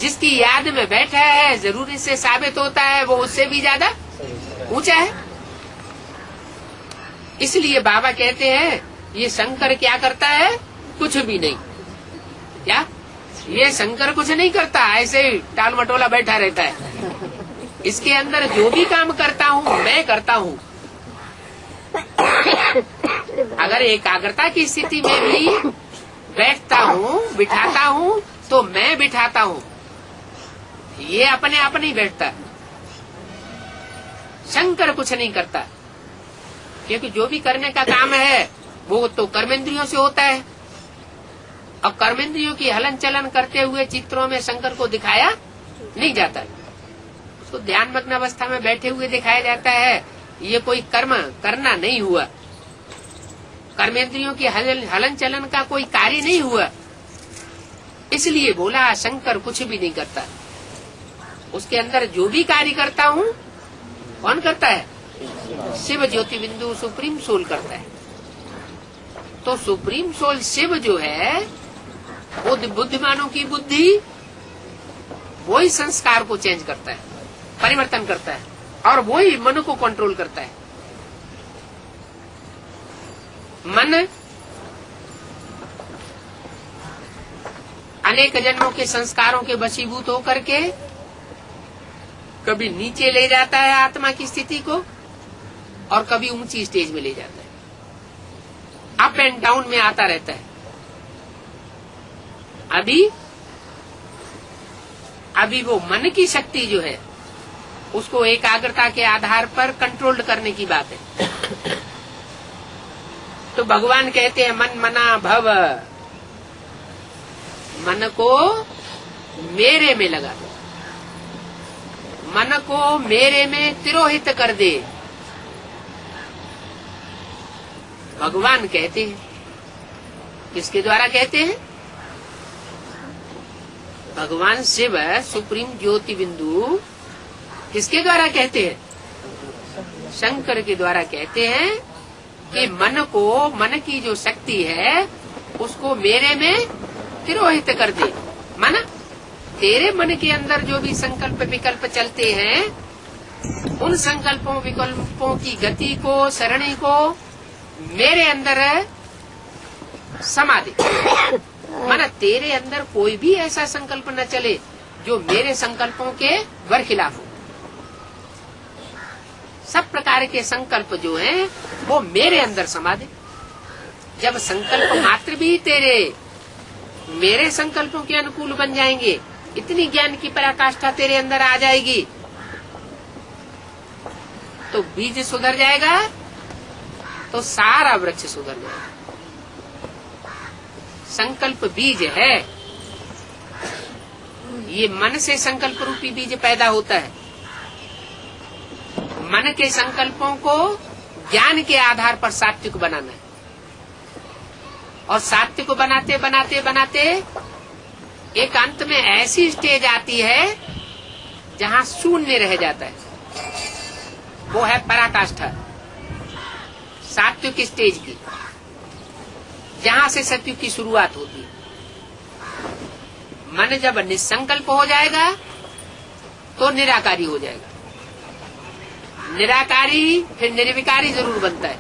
जिसकी याद में बैठा है जरूर इससे साबित होता है वो उससे भी ज्यादा ऊंचा है। इसलिए बाबा कहते हैं ये शंकर क्या करता है? कुछ भी नहीं। क्या ये शंकर कुछ नहीं करता, ऐसे ही टाल मटोला बैठा रहता है। इसके अंदर जो भी काम करता हूँ मैं करता हूँ। अगर एकाग्रता की स्थिति में भी बैठता हूँ, बिठाता हूँ, तो मैं बिठाता हूँ। ये अपने आप नहीं बैठता। शंकर कुछ नहीं करता, क्योंकि जो भी करने का काम है वो तो कर्मेंद्रियों से होता है। और कर्मेंद्रियों की हलन चलन करते हुए चित्रों में शंकर को दिखाया नहीं जाता। उसको ध्यान मग्न अवस्था में बैठे हुए दिखाया जाता है। ये कोई कर्म करना नहीं हुआ, कर्मेंद्रियों की हलन चलन का कोई कार्य नहीं हुआ। इसलिए बोला शंकर कुछ भी नहीं करता। उसके अंदर जो भी कार्य करता हूँ कौन करता है? शिव ज्योति बिंदु सुप्रीम सोल करता है। तो सुप्रीम सोल शिव जो है वो बुद्धिमानों की बुद्धि, वही संस्कार को चेंज करता है, परिवर्तन करता है, और वही मन को कंट्रोल करता है। मन अनेक जन्मों के संस्कारों के वशीभूत होकर के कभी नीचे ले जाता है आत्मा की स्थिति को, और कभी ऊंची स्टेज में ले जाता है। अप एंड डाउन में आता रहता है। अभी वो मन की शक्ति जो है उसको एकाग्रता के आधार पर कंट्रोल करने की बात है। तो भगवान कहते हैं मन मना भव, मन को मेरे में लगा दो, मन को मेरे में तिरोहित कर दे। भगवान कहते हैं। किसके द्वारा कहते हैं? भगवान शिव सुप्रीम ज्योति बिंदु किसके द्वारा कहते हैं? शंकर के द्वारा कहते हैं कि मन को, मन की जो शक्ति है उसको मेरे में तिरोहित कर दे। मन तेरे मन के अंदर जो भी संकल्प विकल्प चलते हैं, उन संकल्पों विकल्पों की गति को, सरणी को मेरे अंदर समा दे। माना तेरे अंदर कोई भी ऐसा संकल्प न चले जो मेरे संकल्पों के बरखिलाफ हो। सब प्रकार के संकल्प जो हैं वो मेरे अंदर समा दे। जब संकल्प मात्र भी तेरे मेरे संकल्पों के अनुकूल बन जाएंगे, इतनी ज्ञान की पराकाष्ठा तेरे अंदर आ जाएगी, तो बीज सुधर जाएगा, तो सारा वृक्ष सुधर जाएगा। संकल्प बीज है, ये मन से संकल्प रूपी बीज पैदा होता है। मन के संकल्पों को ज्ञान के आधार पर सात्विक बनाना है, और सात्विक बनाते बनाते बनाते एक अंत में ऐसी स्टेज आती है जहाँ शून्य रह जाता है। वो है पराकाष्ठा, सात्विक स्टेज की, जहाँ से सत्युग की शुरुआत होती है। मन जब निसंकल्प हो जाएगा तो निराकारी हो जाएगा। निराकारी फिर निर्विकारी जरूर बनता है।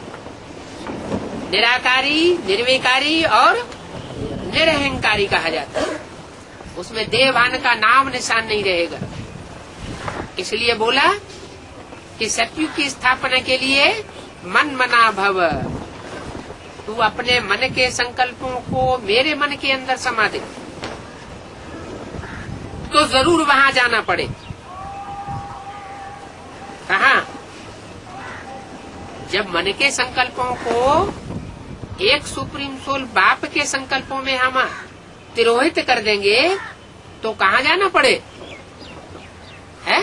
निराकारी, निर्विकारी और निरहंकारी कहा जाता है। उसमें देहभान का नाम निशान नहीं रहेगा। इसलिए बोला कि सत्युग की स्थापना के लिए मन मना भव। तू अपने मन के संकल्पों को मेरे मन के अंदर समा दे, तो जरूर वहां जाना पड़े। कहाँ? जब मन के संकल्पों को एक सुप्रीम सोल बाप के संकल्पों में हम तिरोहित कर देंगे, तो कहाँ जाना पड़े? है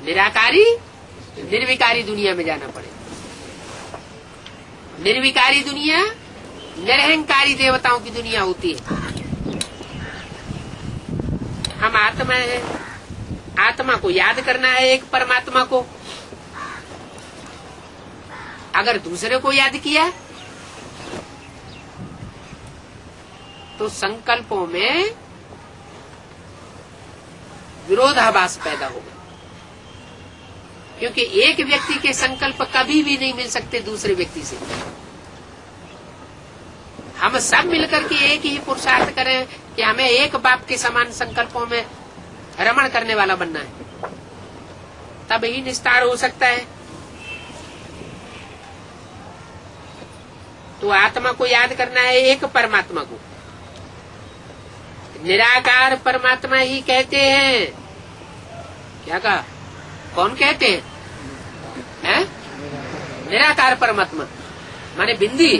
निराकारी निर्विकारी दुनिया में जाना पड़े। निर्विकारी दुनिया निरहंकारी देवताओं की दुनिया होती है। हम आत्मा है, आत्मा को याद करना है, एक परमात्मा को। अगर दूसरे को याद किया तो संकल्पों में विरोधाभास पैदा होगा, क्योंकि एक व्यक्ति के संकल्प कभी भी नहीं मिल सकते दूसरे व्यक्ति से। हम सब मिलकर के एक ही पुरुषार्थ करें कि हमें एक बाप के समान संकल्पों में रमण करने वाला बनना है, तब ही निस्तार हो सकता है। तो आत्मा को याद करना है, एक परमात्मा को। निराकार परमात्मा ही कहते हैं। क्या कहा? कौन कहते हैं? है? निराकार परमात्मा माने बिंदी।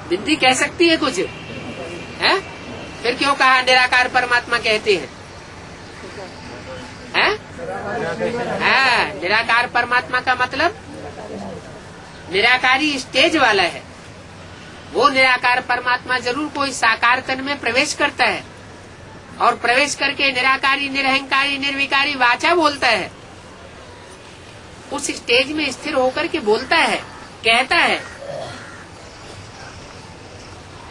बिंदी कह सकती है कुछ है? फिर क्यों कहा निराकार परमात्मा कहते हैं? है? निराकार परमात्मा का मतलब निराकारी स्टेज वाला है। वो निराकार परमात्मा जरूर कोई साकार तन में प्रवेश करता है, और प्रवेश करके निराकारी, निरहंकारी, निर्विकारी वाचा बोलता है। उस स्टेज में स्थिर होकर के बोलता है, कहता है।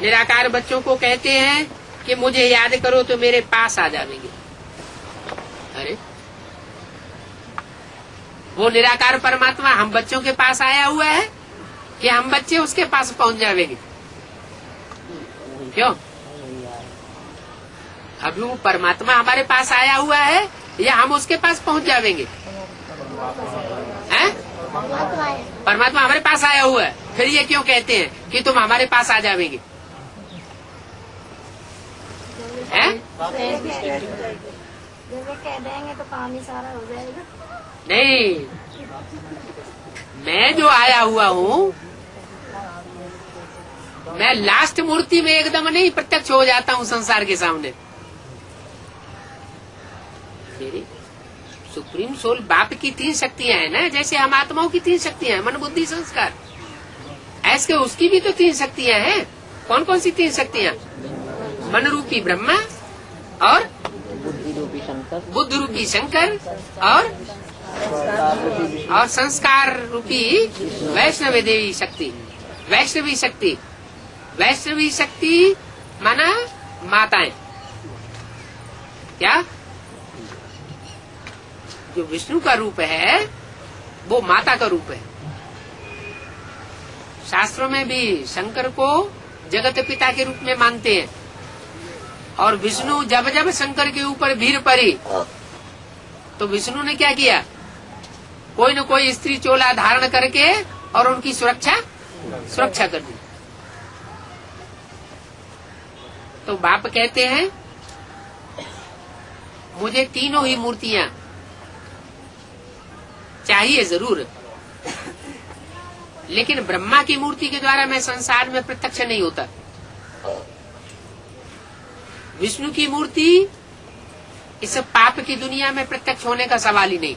निराकार बच्चों को कहते हैं कि मुझे याद करो तो मेरे पास आ जाएंगे। अरे वो निराकार परमात्मा हम बच्चों के पास आया हुआ है कि हम बच्चे उसके पास पहुंच जाएंगे? क्यों? अभी वो परमात्मा हमारे पास आया हुआ है या हम उसके पास पहुंच जाएंगे? हैं? परमात्मा हमारे पास आया हुआ है, फिर ये क्यों कहते हैं कि तुम हमारे पास आ जाएंगे? हैं? कह देंगे तो काम ही सारा हो जाएगा। नहीं, मैं जो आया हुआ हूँ, मैं लास्ट मूर्ति में एकदम नहीं प्रत्यक्ष हो जाता हूँ संसार के सामने। मेरी सुप्रीम सोल बाप की 3 शक्तियां हैं ना, जैसे हम आत्माओं की 3 शक्तियां हैं, मन बुद्धि संस्कार। ऐसे उसकी भी तो 3 शक्तियां हैं। कौन कौन सी 3 शक्तियां? मन रूपी ब्रह्मा और बुद्ध रूपी शंकर और संस्कार रूपी वैष्णवी देवी शक्ति। वैष्णवी शक्ति, वैष्णवी शक्ति माना माताएं। क्या? जो विष्णु का रूप है वो माता का रूप है। शास्त्रों में भी शंकर को जगत पिता के रूप में मानते हैं। और विष्णु जब जब शंकर के ऊपर भीड़ पड़ी तो विष्णु ने क्या किया? कोई न कोई स्त्री चोला धारण करके और उनकी सुरक्षा कर दी। तो बाप कहते हैं मुझे तीनों ही मूर्तियां चाहिए जरूर, लेकिन ब्रह्मा की मूर्ति के द्वारा मैं संसार में प्रत्यक्ष नहीं होता। विष्णु की मूर्ति इस पाप की दुनिया में प्रत्यक्ष होने का सवाल ही नहीं।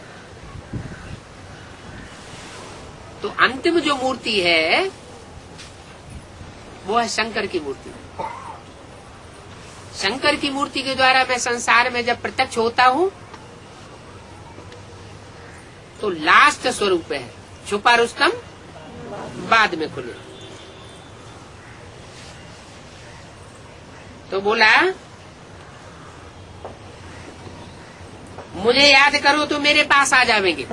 तो अंतिम जो मूर्ति है वो है शंकर की मूर्ति। शंकर की मूर्ति के द्वारा मैं संसार में जब प्रत्यक्ष होता हूँ तो लास्ट स्वरूप है छुपा रुस्तम बाद में खुले। तो बोला मुझे याद करो तो मेरे पास आ जाएंगे,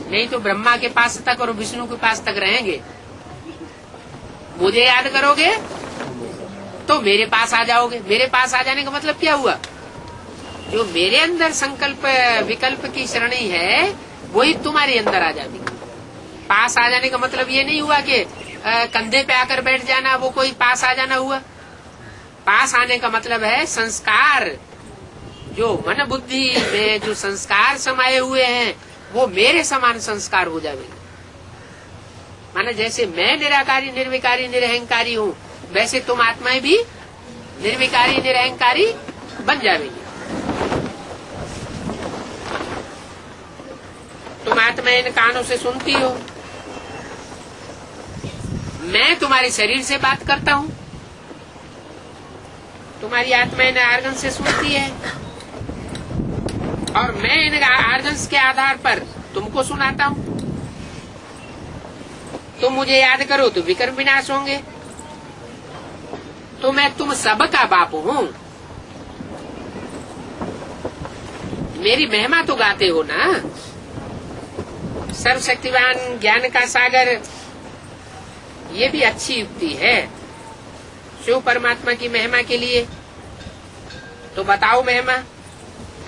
नहीं तो ब्रह्मा के पास तक और विष्णु के पास तक रहेंगे। मुझे याद करोगे तो मेरे पास आ जाओगे। मेरे पास आ जाने का मतलब क्या हुआ? जो मेरे अंदर संकल्प विकल्प की श्रेणी है वही तुम्हारे अंदर आ जाती। पास आ जाने का मतलब ये नहीं हुआ कि कंधे पे आकर बैठ जाना, वो कोई पास आ जाना हुआ। पास आने का मतलब है संस्कार, जो मन बुद्धि में जो संस्कार समाये हुए हैं वो मेरे समान संस्कार हो जाएंगे। माने जैसे मैं निराकारी निर्विकारी निरहंकारी हूँ, वैसे तुम आत्माएं भी निर्विकारी निरहंकारी बन जाएंगी। तुम आत्मा इन कानों से सुनती हो, मैं तुम्हारे शरीर से बात करता हूँ, तुम्हारी आत्मा इन आर्गन से सुनती है और मैं इन आर्गन्स के आधार पर तुमको सुनाता हूँ। तुम मुझे याद करो तो विकर्म विनाश होंगे। तो मैं तुम सबका बाप हूँ। मेरी महिमा तो गाते हो ना। सर्वशक्तिवान ज्ञान का सागर, ये भी अच्छी युक्ति है शिव परमात्मा की महिमा के लिए। तो बताओ महिमा,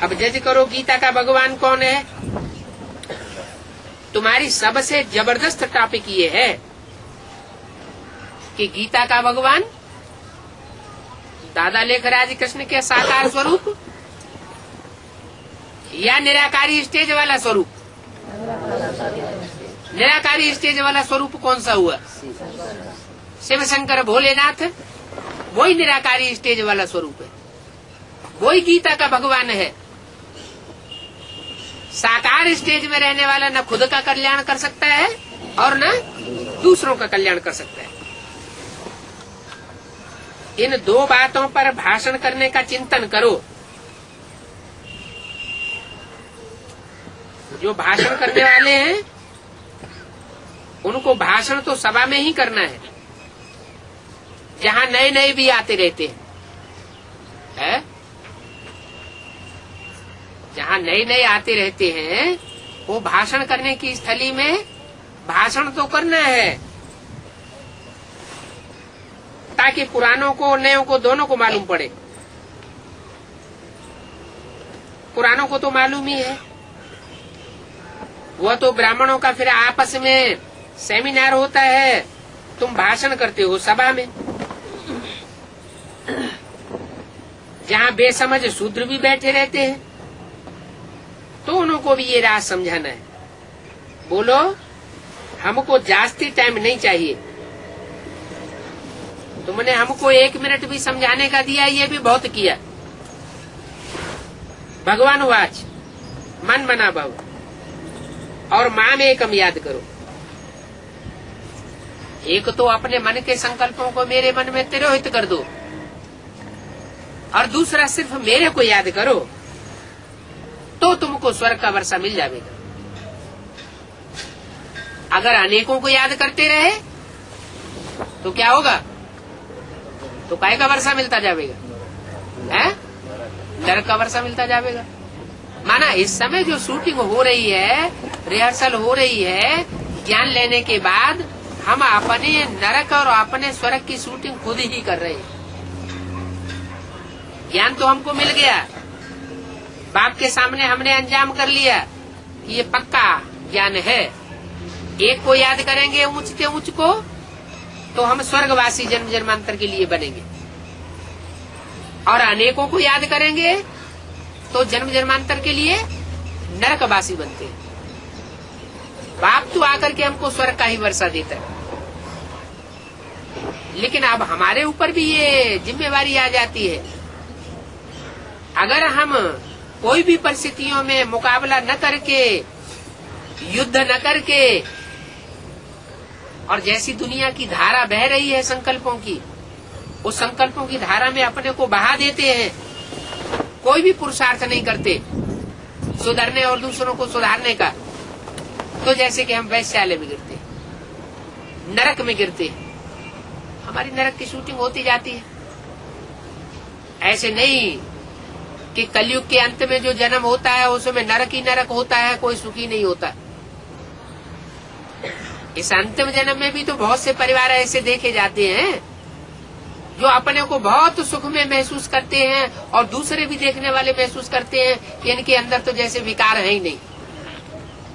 अब जज करो गीता का भगवान कौन है। तुम्हारी सबसे जबरदस्त टॉपिक ये है कि गीता का भगवान दादा लेखराज कृष्ण के साकार स्वरूप या निराकारी स्टेज वाला स्वरूप। निराकारी स्टेज वाला स्वरूप कौन सा हुआ? शिव शंकर भोलेनाथ, वही निराकारी स्टेज वाला स्वरूप है, वही गीता का भगवान है। साकार स्टेज में रहने वाला न खुद का कल्याण कर सकता है और न दूसरों का कल्याण कर सकता है। इन दो बातों पर भाषण करने का चिंतन करो। जो भाषण करने वाले हैं उनको भाषण तो सभा में ही करना है, जहाँ नए नए भी आते रहते हैं। जहाँ नए नए आते रहते हैं वो भाषण करने की स्थली में भाषण तो करना है, ताकि पुरानों को नयों को दोनों को मालूम पड़े। पुरानों को तो मालूम ही है, वह तो ब्राह्मणों का फिर आपस में सेमिनार होता है, तुम भाषण करते हो सभा में। जहाँ बेसमझ शूद्र भी बैठे रहते हैं तो उनको भी ये राज समझाना है। बोलो हमको जास्ती टाइम नहीं चाहिए, तुमने हमको 1 मिनट भी समझाने का दिया, ये भी बहुत किया। भगवान वाच मन मना भाव और माम एकम याद करो। एक तो अपने मन के संकल्पों को मेरे मन में तिरोहित कर दो, और दूसरा सिर्फ मेरे को याद करो, तो तुमको स्वर्ग का वर्षा मिल जाएगा। अगर अनेकों को याद करते रहे तो क्या होगा? तो काय का वर्षा मिलता जाएगा, है नरक का वर्षा मिलता जाएगा। माना इस समय जो शूटिंग हो रही है, रिहर्सल हो रही है, ज्ञान लेने के बाद हम अपने नरक और अपने स्वर्ग की शूटिंग खुद ही कर रहे हैं। ज्ञान तो हमको मिल गया, बाप के सामने हमने अंजाम कर लिया कि ये पक्का ज्ञान है। एक को याद करेंगे ऊंचते ऊंच को तो हम स्वर्गवासी जन्म जन्मांतर के लिए बनेंगे, और अनेकों को याद करेंगे तो जन्म जन्मांतर के लिए नरकवासी बनते हैं। बाप तो आकर के हमको स्वर्ग का ही वर्षा देता है, लेकिन अब हमारे ऊपर भी ये जिम्मेवारी आ जाती है। अगर हम कोई भी परिस्थितियों में मुकाबला न करके, युद्ध न करके, और जैसी दुनिया की धारा बह रही है संकल्पों की, उस संकल्पों की धारा में अपने को बहा देते हैं, कोई भी पुरुषार्थ नहीं करते सुधरने और दूसरों को सुधारने का, तो जैसे कि हम वैश्यालय में गिरते, नरक में गिरते, हमारी नरक की शूटिंग होती जाती है। ऐसे नहीं कि कलयुग के अंत में जो जन्म होता है उसमें नरक ही नरक होता है, कोई सुखी नहीं होता। इस अंतिम जन्म में भी तो बहुत से परिवार ऐसे देखे जाते हैं जो अपने को बहुत सुख में महसूस करते हैं, और दूसरे भी देखने वाले महसूस करते हैं कि इनके अंदर तो जैसे विकार है ही नहीं।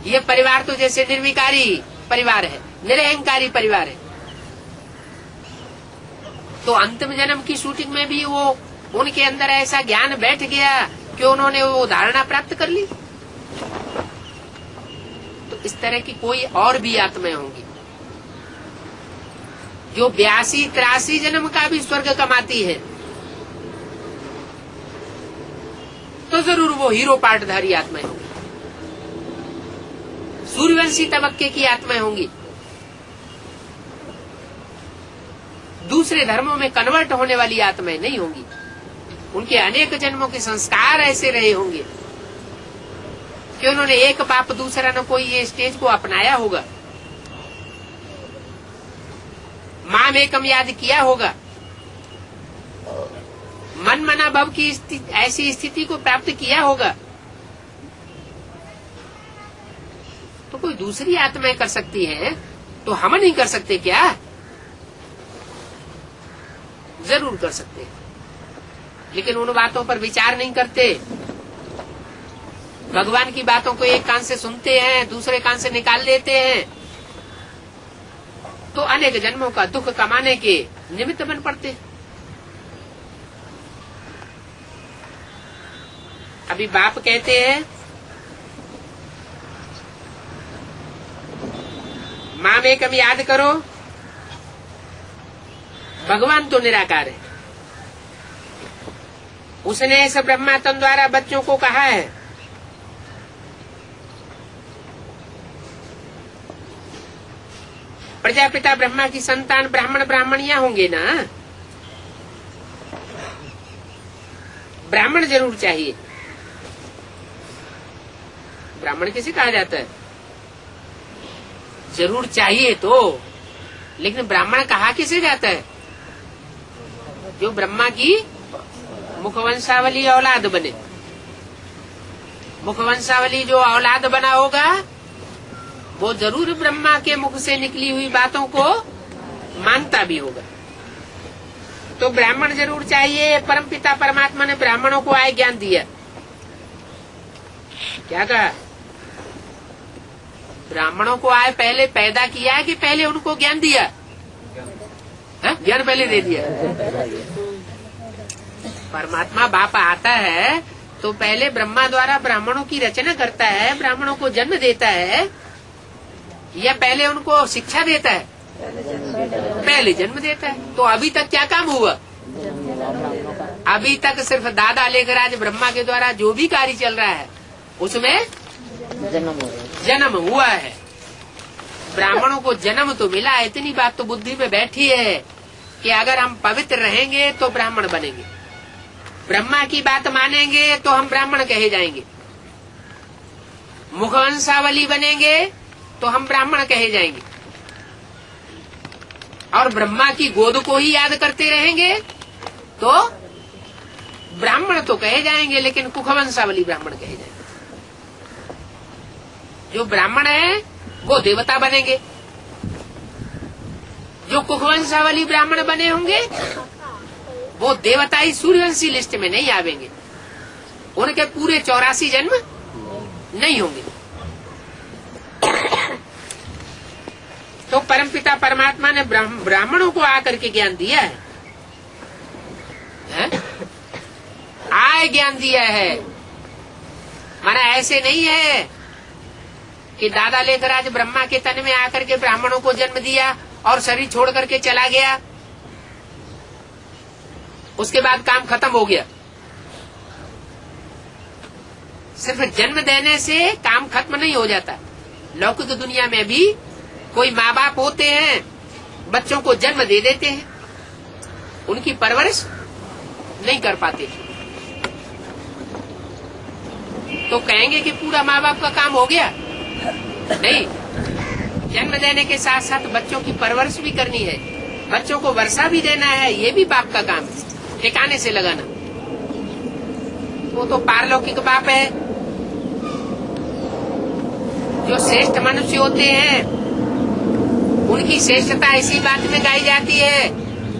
ये परिवार तो जैसे निर्विकारी परिवार है, निरहंकारी परिवार है। तो अंतिम जन्म की शूटिंग में भी वो उनके अंदर ऐसा ज्ञान बैठ गया कि उन्होंने वो धारणा प्राप्त कर ली। तो इस तरह की कोई और भी आत्माएं होंगी जो 82-83 जन्म का भी स्वर्ग कमाती है, तो जरूर वो हीरो पार्टधारी आत्माएं होंगी, सूर्यवंशी तबक्के की आत्माएं होंगी, दूसरे धर्मों में कन्वर्ट होने वाली आत्माएं नहीं होंगी। उनके अनेक जन्मों के संस्कार ऐसे रहे होंगे कि उन्होंने एक पाप दूसरा न कोई ये स्टेज को अपनाया होगा, माँ में कम याद किया होगा, मन मना भव की ऐसी स्थिति को प्राप्त किया होगा। तो कोई दूसरी आत्माएं कर सकती है तो हम नहीं कर सकते क्या? जरूर कर सकते हैं, लेकिन उन बातों पर विचार नहीं करते। भगवान की बातों को एक कान से सुनते हैं, दूसरे कान से निकाल देते हैं, तो अनेक जन्मों का दुख कमाने के निमित्त बन पड़ते। अभी बाप कहते हैं माँ में कभी याद करो, भगवान तो निराकार है, उसने इस ब्रह्मात्म द्वारा बच्चों को कहा है प्रजापिता ब्रह्मा की संतान ब्राह्मण ब्राह्मणियां होंगे ना, ब्राह्मण जरूर चाहिए। ब्राह्मण किसे कहा जाता है? जरूर चाहिए तो, लेकिन ब्राह्मण कहा किसे जाता है? जो ब्रह्मा की मुखवंशावली औलाद बने। मुखवंशावली जो औलाद बना होगा वो जरूर ब्रह्मा के मुख से निकली हुई बातों को मानता भी होगा। तो ब्राह्मण जरूर चाहिए। परमपिता परमात्मा ने ब्राह्मणों को आय ज्ञान दिया। क्या कहा? ब्राह्मणों को आय पहले पैदा किया है कि पहले उनको ज्ञान दिया? ज्ञान पहले दे दिया। परमात्मा बाप आता है तो पहले ब्रह्मा द्वारा ब्राह्मणों की रचना करता है, ब्राह्मणों को जन्म देता है, या पहले उनको शिक्षा देता है? पहले जन्म देता है। तो अभी तक क्या काम हुआ? अभी तक सिर्फ दादा लेकर आज ब्रह्मा के द्वारा जो भी कार्य चल रहा है उसमें जन्म हुआ है। ब्राह्मणों को जन्म तो मिला है, इतनी बात तो बुद्धि में बैठी है कि अगर हम पवित्र रहेंगे तो ब्राह्मण बनेंगे, ब्रह्मा की बात मानेंगे तो हम ब्राह्मण कहे जाएंगे, मुखवंशावली बनेंगे तो हम ब्राह्मण कहे जाएंगे, और ब्रह्मा की गोद को ही याद करते रहेंगे तो ब्राह्मण तो कहे जाएंगे, लेकिन कुखवंशावली ब्राह्मण कहे जाएंगे। जो ब्राह्मण है वो देवता बनेंगे, जो कुखवंशावली ब्राह्मण बने होंगे वो देवताई सूर्यवंशी लिस्ट में नहीं आवेंगे, उनके पूरे 84 जन्म नहीं होंगे। तो परमपिता परमात्मा ने ब्राह्मणों को आकर के ज्ञान दिया है, आय ज्ञान दिया है। माना ऐसे नहीं है कि दादा लेकर आज ब्रह्मा के तन में आकर के ब्राह्मणों को जन्म दिया और शरीर छोड़ करके चला गया, उसके बाद काम खत्म हो गया। सिर्फ जन्म देने से काम खत्म नहीं हो जाता। लौकिक दुनिया में भी कोई माँ बाप होते हैं, बच्चों को जन्म दे देते हैं, उनकी परवरिश नहीं कर पाते, तो कहेंगे कि पूरा माँ बाप का काम हो गया। नहीं, जन्म देने के साथ साथ बच्चों की परवरिश भी करनी है, बच्चों को वर्षा भी देना है, ये भी बाप का काम है, ठिकाने से लगाना। वो तो पारलौकिक बाप है। जो श्रेष्ठ मनुष्य होते हैं उनकी श्रेष्ठता इसी बात में गाई जाती है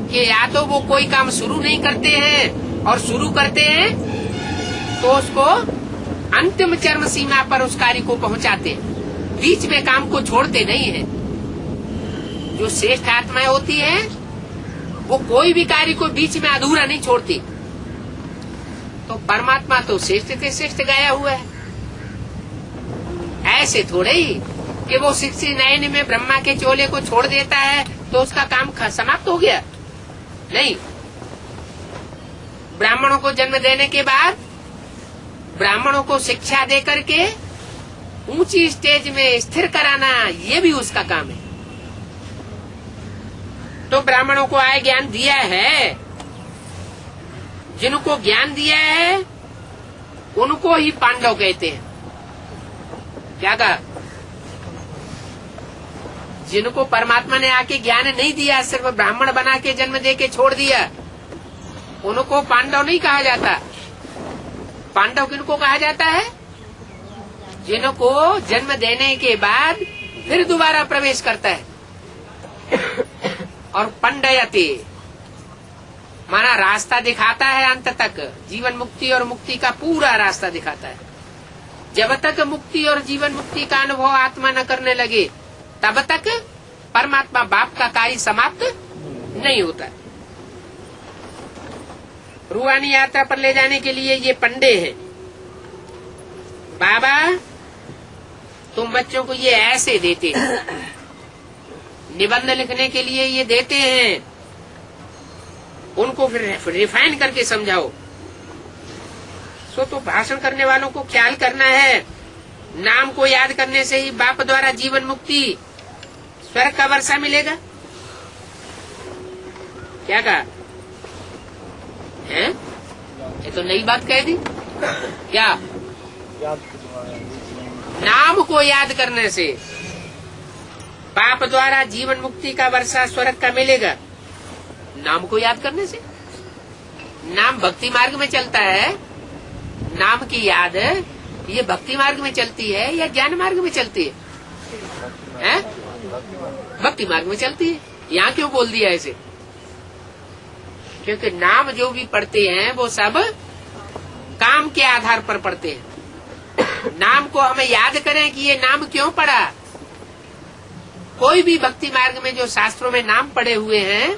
कि या तो वो कोई काम शुरू नहीं करते हैं, और शुरू करते हैं तो उसको अंतिम चरम सीमा पर उस कार्य को पहुंचाते हैं, बीच में काम को छोड़ते नहीं है। जो श्रेष्ठ आत्माएं होती हैं वो कोई भी कार्य को बीच में अधूरा नहीं छोड़ती। तो परमात्मा तो श्रेष्ठ से श्रेष्ठ गाया हुआ है। ऐसे थोड़े ही कि वो 69 में ब्रह्मा के चोले को छोड़ देता है तो उसका काम समाप्त हो गया। नहीं, ब्राह्मणों को जन्म देने के बाद ब्राह्मणों को शिक्षा दे करके ऊंची स्टेज में स्थिर कराना, ये भी उसका काम है। तो ब्राह्मणों को आय ज्ञान दिया है, जिनको ज्ञान दिया है उनको ही पांडव कहते हैं। क्या कहा? जिनको परमात्मा ने आके ज्ञान नहीं दिया, सिर्फ ब्राह्मण बना के जन्म दे के छोड़ दिया, उनको पांडव नहीं कहा जाता। पांडव किनको कहा जाता है? जिनको जन्म देने के बाद फिर दोबारा प्रवेश करता है। और पंडयते माना रास्ता दिखाता है, अंत तक जीवन मुक्ति और मुक्ति का पूरा रास्ता दिखाता है। जब तक मुक्ति और जीवन मुक्ति का अनुभव आत्मा न करने लगे तब तक परमात्मा बाप का कार्य समाप्त नहीं होता। रूहानी यात्रा पर ले जाने के लिए ये पंडे हैं। बाबा तुम बच्चों को ये ऐसे देते हैं, निबंध लिखने के लिए ये देते हैं, उनको फिर रिफाइन करके समझाओ। तो भाषण करने वालों को ख्याल करना है, नाम को याद करने से ही बाप द्वारा जीवन मुक्ति स्वर्ग का वर्षा मिलेगा। क्या कहा है? ये तो नई बात कह दी। क्या? नाम को याद करने से बाप द्वारा जीवन मुक्ति का वर्षा स्वर्ग का मिलेगा। नाम को याद करने से। नाम भक्ति मार्ग में चलता है, नाम की याद ये भक्ति मार्ग में चलती है या ज्ञान मार्ग में चलती है? भक्ति मार्ग में चलती है। यहाँ क्यों बोल दिया ऐसे? क्योंकि नाम जो भी पढ़ते हैं वो सब काम के आधार पर पढ़ते हैं। नाम को हमें याद करें कि ये नाम क्यों पढ़ा। कोई भी भक्ति मार्ग में जो शास्त्रों में नाम पढ़े हुए हैं,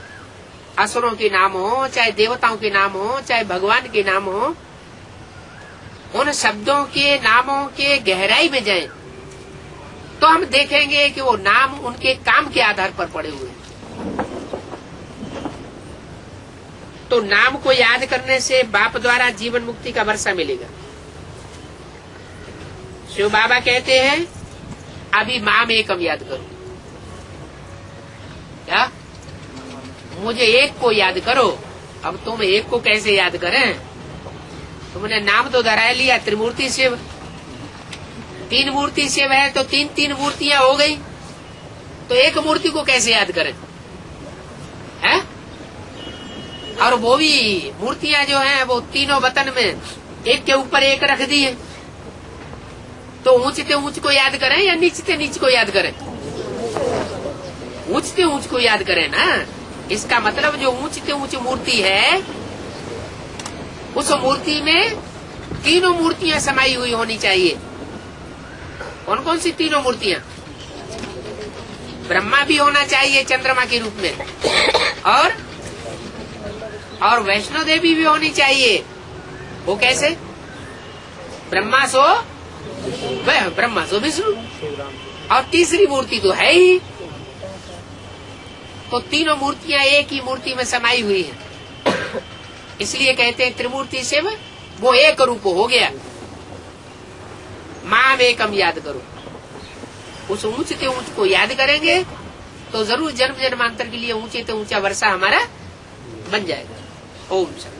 असुरों के नाम हो, चाहे देवताओं के नाम हो, चाहे भगवान के नाम हो, उन शब्दों के नामों के गहराई में जाएं तो हम देखेंगे कि वो नाम उनके काम के आधार पर पड़े हुए हैं। तो नाम को याद करने से बाप द्वारा जीवन मुक्ति का वर्षा मिलेगा। शिव बाबा कहते हैं अभी माम एकम याद करो। क्या? मुझे एक को याद करो। अब तुम एक को कैसे याद करें? तुमने नाम तो धरा लिया त्रिमूर्ति शिव, 3 मूर्ति शिव है तो 3 मूर्तियां हो गई, तो एक मूर्ति को कैसे याद करें? है? और वो भी मूर्तियां जो हैं वो तीनों वतन में एक के ऊपर एक रख दी है। तो ऊंचते ऊंच को याद करें या नीचते नीच को याद करें? ऊंचते ऊंच को याद करें ना। इसका मतलब जो ऊंचते ऊंच मूर्ति है उस मूर्ति में तीनों मूर्तियां समाई हुई होनी चाहिए। कौन कौन सी तीनों मूर्तियां? ब्रह्मा भी होना चाहिए चंद्रमा के रूप में, और वैष्णो देवी भी होनी चाहिए। वो कैसे? ब्रह्मा सो विष्णु, और तीसरी मूर्ति तो है ही। तो तीनों मूर्तियां एक ही मूर्ति में समाई हुई हैं। इसलिए कहते हैं त्रिमूर्ति शिव वो एक रूप हो गया। माम एकम याद करो। उस ऊंचते ऊंच को याद करेंगे तो जरूर जन्म जन्मांतर के लिए ऊंचे से ऊंचा वर्षा हमारा बन जाएगा। ओम शांति।